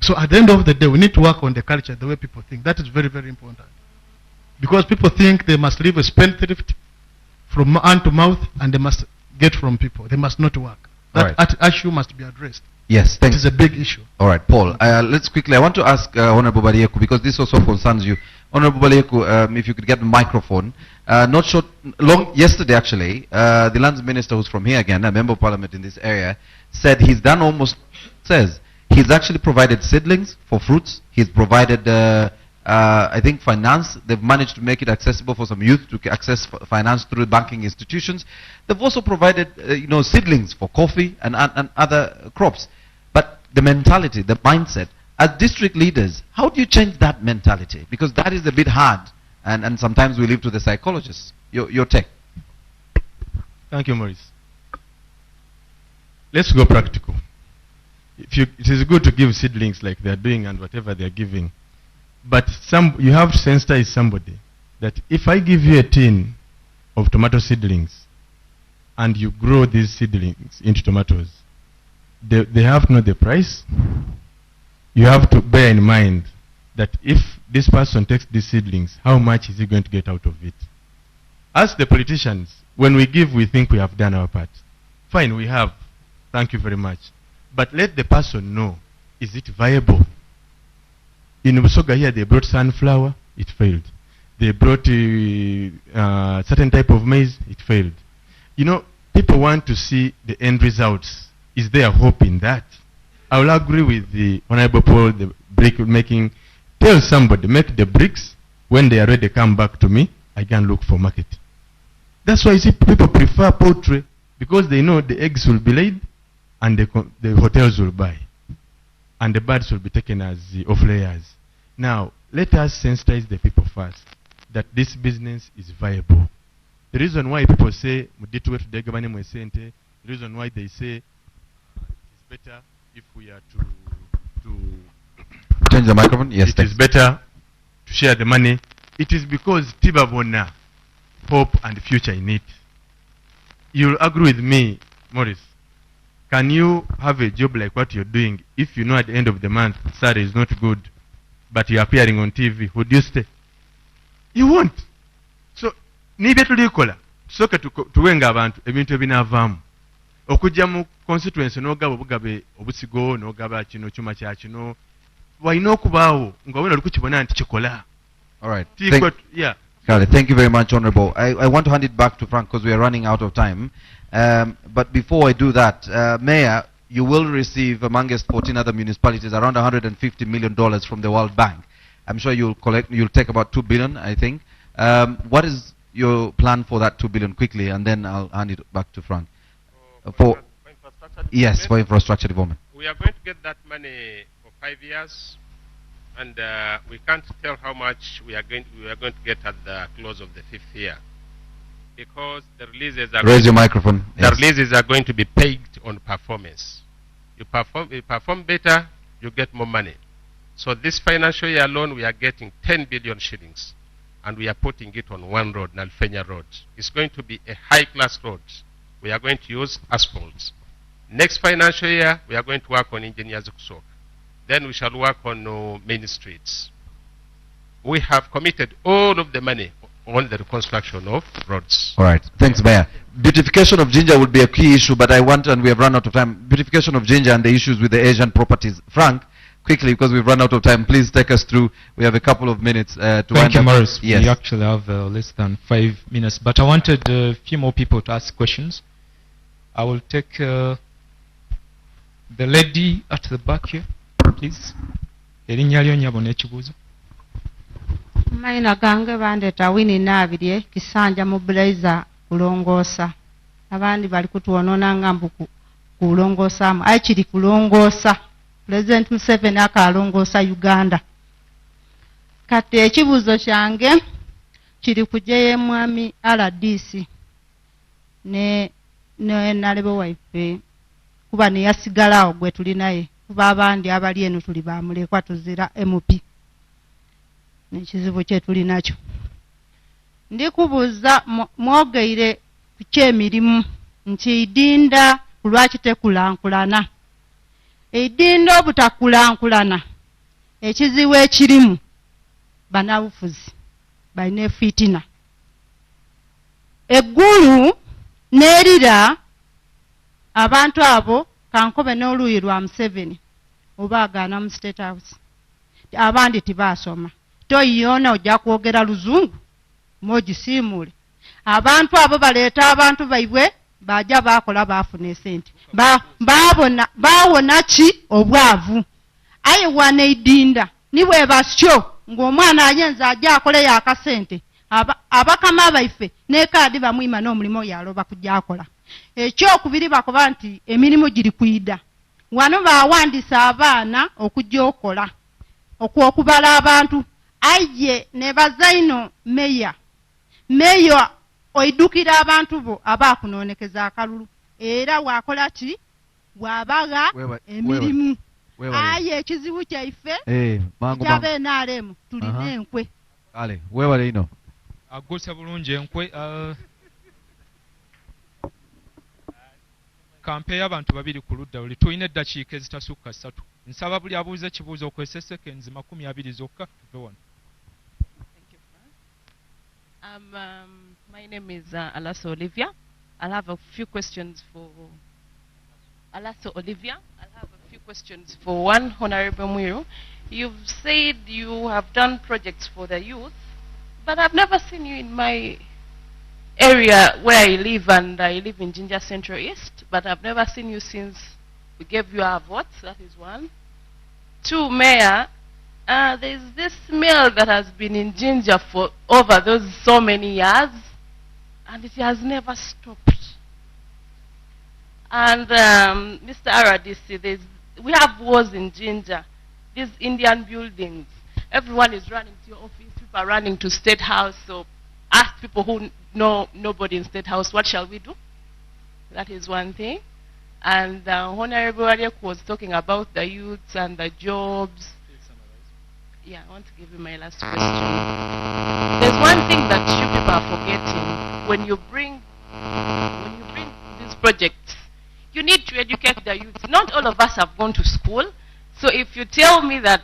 So at the end of the day, we need to work on the culture, the way people think. That is very, very important. Because people think they must live a spendthrift from hand to mouth, and they must get from people. They must not work. That issue must be addressed. Yes, thanks. It is a big issue. All right, Paul. Let's quickly. I want to ask Honorable Balieku, because this also concerns you. Honorable Balieku, if you could get the microphone. Not short, long yesterday actually, the lands minister, who's from here again, a member of parliament in this area, said he's done almost. Says he's actually provided seedlings for fruits. He's provided, I think, finance. They've managed to make it accessible for some youth to access finance through banking institutions. They've also provided, seedlings for coffee and other crops. But the mentality, the mindset, as district leaders, how do you change that mentality? Because that is a bit hard, and sometimes we leave to the psychologists. Your take. Thank you, Maurice. Let's go practical. It is good to give seedlings like they're doing and whatever they're giving. But you have to sensitize somebody that if I give you a tin of tomato seedlings and you grow these seedlings into tomatoes, they have to know the price. You have to bear in mind that if this person takes these seedlings, how much is he going to get out of it? As the politicians, when we give, we think we have done our part. Fine, we have. Thank you very much. But let the person know, is it viable? In Busoga here, they brought sunflower, it failed. They brought certain type of maize, it failed. People want to see the end results. Is there hope in that? I will agree with the Honorable Paul, the brick making. Tell somebody, make the bricks. When they are ready, come back to me. I can look for market. That's why you see people prefer poultry, because they know the eggs will be laid and the hotels will buy. And the birds will be taken as the off-layers. Now, let us sensitize the people first that this business is viable. The reason why people say, the reason why they say it's better if we are to change the microphone. Yes, it is better to share the money. It is because Tibabona hope and future in it. You'll agree with me, Maurice. Can you have a job like what you're doing if you know at the end of the month salary is not good, but you're appearing on TV? Would you stay? You won't. So, nibye tulikola tusooke tuwenga abantu ebintu ebinaavaamu. Okujja mu constituency n'ogaba obugabe obusigo n'ogaba kino kyuma kya kino walina okubaawo nga wena oli kukibona nti kikola. All right. Yeah. Thank you very much, Honorable. I want to hand it back to Frank because we are running out of time. But before I do that, Mayor, you will receive, amongst 14 other municipalities, around $150 million from the World Bank. I'm sure you'll take about $2 billion, I think. What is your plan for that $2 billion quickly, and then I'll hand it back to Frank. For infrastructure development. We are going to get that money for 5 years, and we can't tell how much we are going to get at the close of the 5th year, because the releases are releases are going to be paid on performance. You perform better, you get more money. So this financial year alone, we are getting 10 billion shillings, and we are putting it on one road, Nalfenya Road. It's going to be a high-class road. We are going to use asphalt. Next financial year, we are going to work on engineers kusoka. Then we shall work on main streets. We have committed all of the money on the reconstruction of roads. All right. Thanks, Mayor. Beautification of Jinja would be a key issue, but I want, and we have run out of time, beautification of Jinja and the issues with the Asian properties. Frank, quickly, because we've run out of time, please take us through. We have a couple of minutes to Thank you, Morris. Yes. We actually have less than 5 minutes, but I wanted a few more people to ask questions. I will take the lady at the back here, please. Erinnya lyo nnyabo n'ekibuuzo. Mayina gange bandeeta Winnie Nabirye Kisanja mu Blazer kulongoosa. Abandi bali kutuwonoona nga mbu kulongoosaamu. Ayi kiri kulongoosa. President Museveni akalongoosa Uganda. Kati ekibuuzo kyange kiri ku JMwami RDC ne nalebe waife kuba ne yasigalawo gwe tuli naye. Kuba abandi abali eno tuli bamulekwa tuzira MP. Nekizibu kye tuli nakyo. Ndikubuuza mwogeire ku kyemirimu nti idinda lwaki tekulankulana. Idinda obutakulankulana ekizibu ekirimu banabufuzi balina fitina. Eggulu n'erira abantu abo kankobe n'oluuyi lwa Museveni oba agaana mu State House. Abandi tibaasoma. Toyona ojja kwogera luzungu mogisiimule. Abantu abo baleeta abantu baibwe bajja bakola baafuna esente. Baawona ki obwavu. Aye wane idinda niwe basyo ng'omwana ayenza ajja akole yakasente. Abakama baife ne kaadi bamwima n'omulimu yaloba kujja akola. Ekyokubiri bakoba nti emirimu giri kuyida. Wano baawandisa abaana okujja okola okubala abantu. Aye ne bazaino meya oidukira abantu bo abakunoonekeza akalulu era wakola ki wabaga emirimu. Aye ekizibu kyaife kyabe NRM tulina enkwe. Ale wewale ino Aguse bulungi enkwe. Kampe y'abantu babiri ku ludda luli tulina eddakiika ezitasukka 3. Nsaba buli abuuza ekibuuzo okwesa seconds 20 zokka tuve wano. My name is Alaso Olivia. I'll have a few questions for Alaso Olivia. I'll have a few questions for one Honorable Mwiru. You've said you have done projects for the youth, but I've never seen you in my area where I live, and I live in Jinja Central East, but I've never seen you since we gave you our votes. That is one. 2, Mayor, there's this mill that has been in Jinja for over those so many years, and it has never stopped. And Mr. RDC, we have wars in Jinja, these Indian buildings. Everyone is running to your office, people are running to State House, so ask people who know nobody in State House, what shall we do? That is one thing. And Honorable Ariek was talking about the youths and the jobs. Yeah, I want to give you my last question. There's one thing that you people are forgetting. When you bring these projects, you need to educate the youth. Not all of us have gone to school. So if you tell me that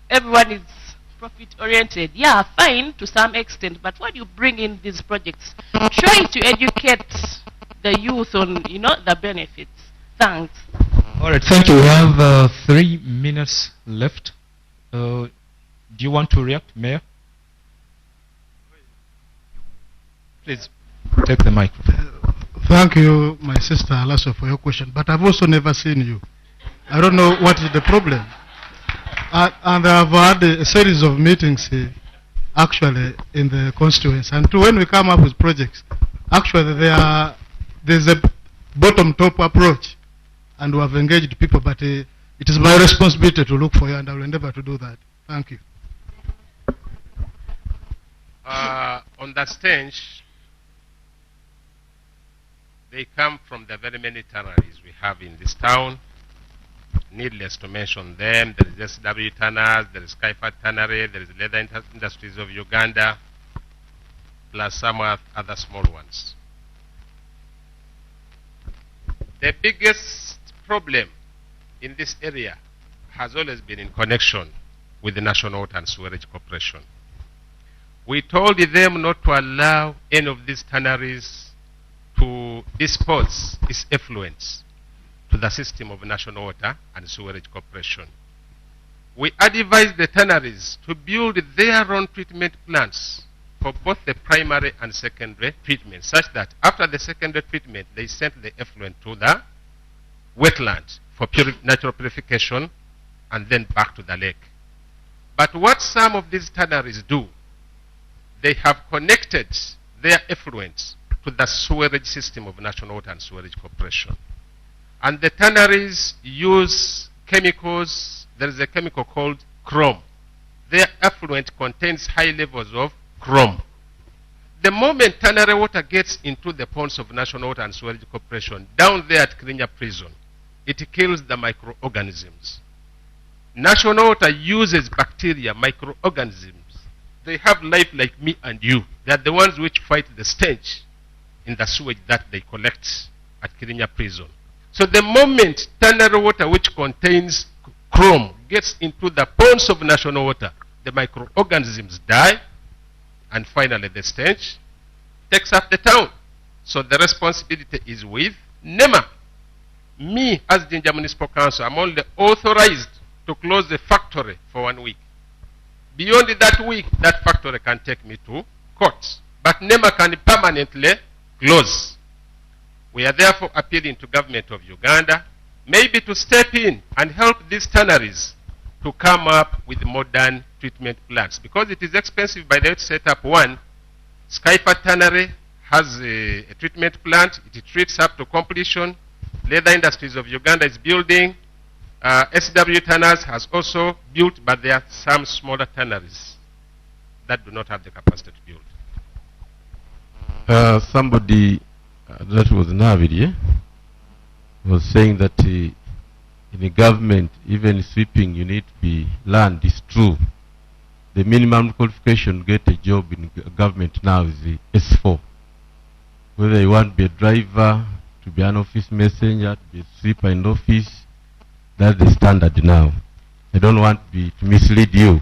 everyone is profit-oriented, yeah, fine to some extent, but when you bring in these projects, try to educate the youth on, the benefits. Thanks. All right, thank you. We have 3 minutes left. Do you want to react, Mayor? Please, take the microphone. Thank you, my sister Alaso, for your question, but I've also never seen you. I don't know what is the problem. And I've had a series of meetings actually in the constituency. And when we come up with projects, actually there's a bottom-top approach, and we have engaged people, but it is my responsibility to look for you, and I will endeavor to do that. Thank you. On that stage, they come from the very many tanneries we have in this town. Needless to mention them. There is SW Tanners, there is Skyfat Tannery, there is Leather Industries of Uganda, plus some other small ones. The biggest problem in this area has always been in connection with the National Water and Sewerage Corporation. We told them not to allow any of these tanneries to dispose its effluents to the system of National Water and Sewerage Corporation. We advised the tanneries to build their own treatment plants for both the primary and secondary treatment, such that after the secondary treatment, they sent the effluent to the wetland for natural purification and then back to the lake. But what some of these tanneries do, they have connected their effluents to the sewerage system of National Water and Sewerage Corporation. And the tanneries use chemicals. There is a chemical called chrome. Their effluent contains high levels of chrome. The moment tannery water gets into the ponds of National Water and Sewerage Corporation, down there at JInja prison, it kills the microorganisms. National Water uses bacteria, microorganisms. They have life like me and you. They are the ones which fight the stench in the sewage that they collect at JInja prison. So the moment tannery water which contains chrome gets into the ponds of National Water, the microorganisms die, and finally the stench takes up the town. So the responsibility is with NEMA. Me, as JInja Municipal Council, I'm only authorized to close the factory for 1 week. Beyond that week, that factory can take me to court. But NEMA can permanently close. We are therefore appealing to government of Uganda, maybe to step in and help these tanneries to come up with modern treatment plants. Because it is expensive by the way to set up one. Skyfat Tannery has a treatment plant. It treats up to completion. Leather Industries of Uganda is building. SW Tanners has also built, but there are some smaller tanneries that do not have the capacity to build. Somebody that was Navidi was saying that in the government, even sweeping, you need to be learned. It's true. The minimum qualification to get a job in government now is the S4. Whether you want to be a driver, to be an office messenger, to be a sweeper in office, that's the standard now. I don't want to mislead you.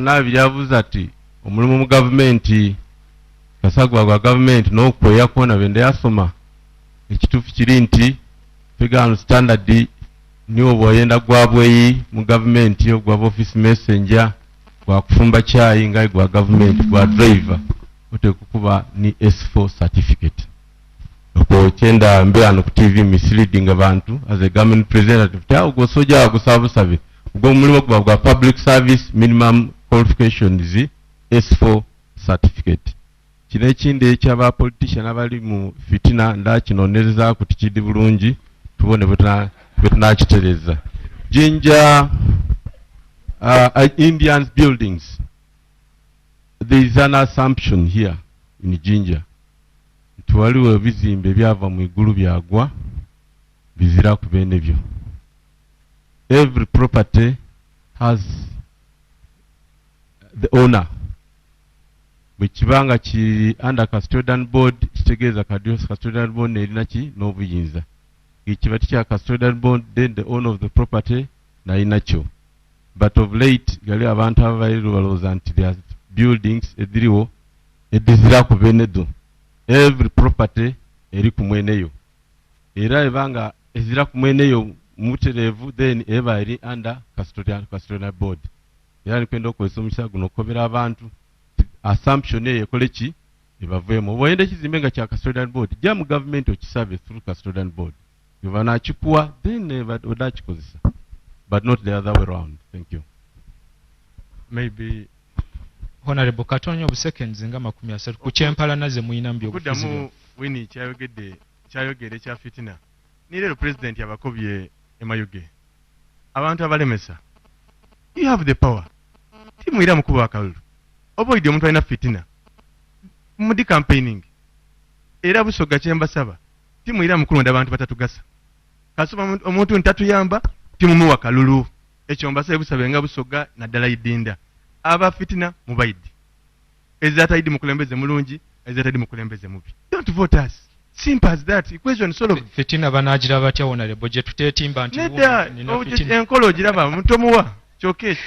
Navidi yavuze ati omulimu mu gavumenti kasagwa gwa gavumenti n'okweya kwona bende yasoma ekituufu kiri nti figano standard niwo bw'oyenda gwabweyi mu gavumenti ogwa office messenger gwa kufumba chai nga gwa gavumenti gwa driver oteekwa kuba ni S4 certificate. Okwokyenda mbe ano ku TV misleading abantu as a government representative tawo gwo soja gusabusabe ubwo mulimu gwa public service minimum qualification is S4 certificate. Kino ekindi ekyaba politician abali mu fitina ndakinonereza ku tikidi bulungi tubone bwetunakitereza. JInja Indians buildings. There is an assumption here in JInja. Tuwaliwo ebizimbe byava mu igulu byagwa bizira ku bene byo. Every property has the owner. Bwekibanga kiri under custodian board kitegeeza custodian board erina ki n'obuyinza. Ekiba tikya custodian board, then the owner of the property nalina kyo. But of late gali abantu abairo balowooza nti their buildings ediriwo edizira ku benedo. Every property eri ku mweneyo. Era ebanga ezira ku mweneyo muterevu then eba eri under custodian board. Era nikwenda okozesa omukisa guno okobera abantu assumption ekole ki ebaveemu. Bw'oyenda ekizimbe nga kya custodian board jja mu government okisabe through custodian board. Yoba nakikuwa then odakikozesa. But not the other way around. Thank you. Maybe Honorable Katonyo obusekenzi nga 30 ku kyempalana ze muyina mbyo okufuzi. Kudamu wini kyayogedde kya fitina. Ni leero president yabakobye emayuge. Abantu abalemesa. You have the power. Timwira mukuba akalulu. Oboyide omuntu alina fitina. Mudi campaigning. Era busoga kyembasaba. timuyira mukulonda abantu batatugasa kasoma omuntu ntatuyamba timumuwa kalulu ekyo mbasaba busabenga busoga naddala idinda aba fitina mubaidi ezatayidi mukulembeze mulungi ezatayidi mukulembeze mubi. Don't vote us. Simple as that. Equation solved. Fitina banagira batya honorable je tutetimba nti enkolo ogiraba mutomuwa kyokesha.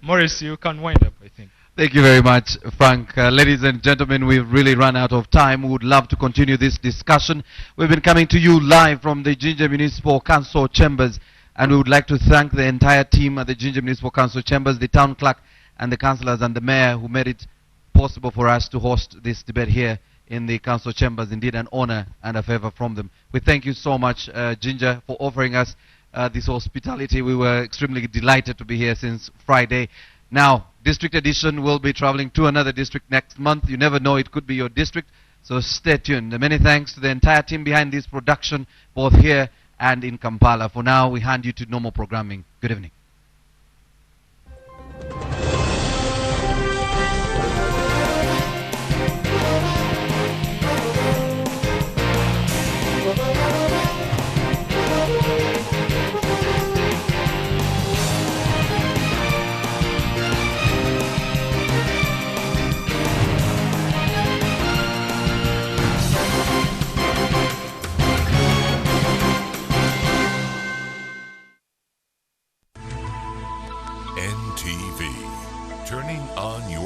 Morris, you can wind up, I think. Thank you very much, Frank. Ladies and gentlemen, we've really run out of time. We would love to continue this discussion. We've been coming to you live from the JInja Municipal Council chambers, and we would like to thank the entire team at the JInja Municipal Council chambers, the town clerk and the councillors and the mayor who made it possible for us to host this debate here in the council chambers. Indeed, an honor and a favor from them. We thank you so much, JInja, for offering us this hospitality. We were extremely delighted to be here since Friday. Now, district edition will be traveling to another district next month. You never know, it could be your district, so stay tuned. Many thanks to the entire team behind this production, both here and in Kampala. For now, we hand you to normal programming. Good evening. NTV, turning on your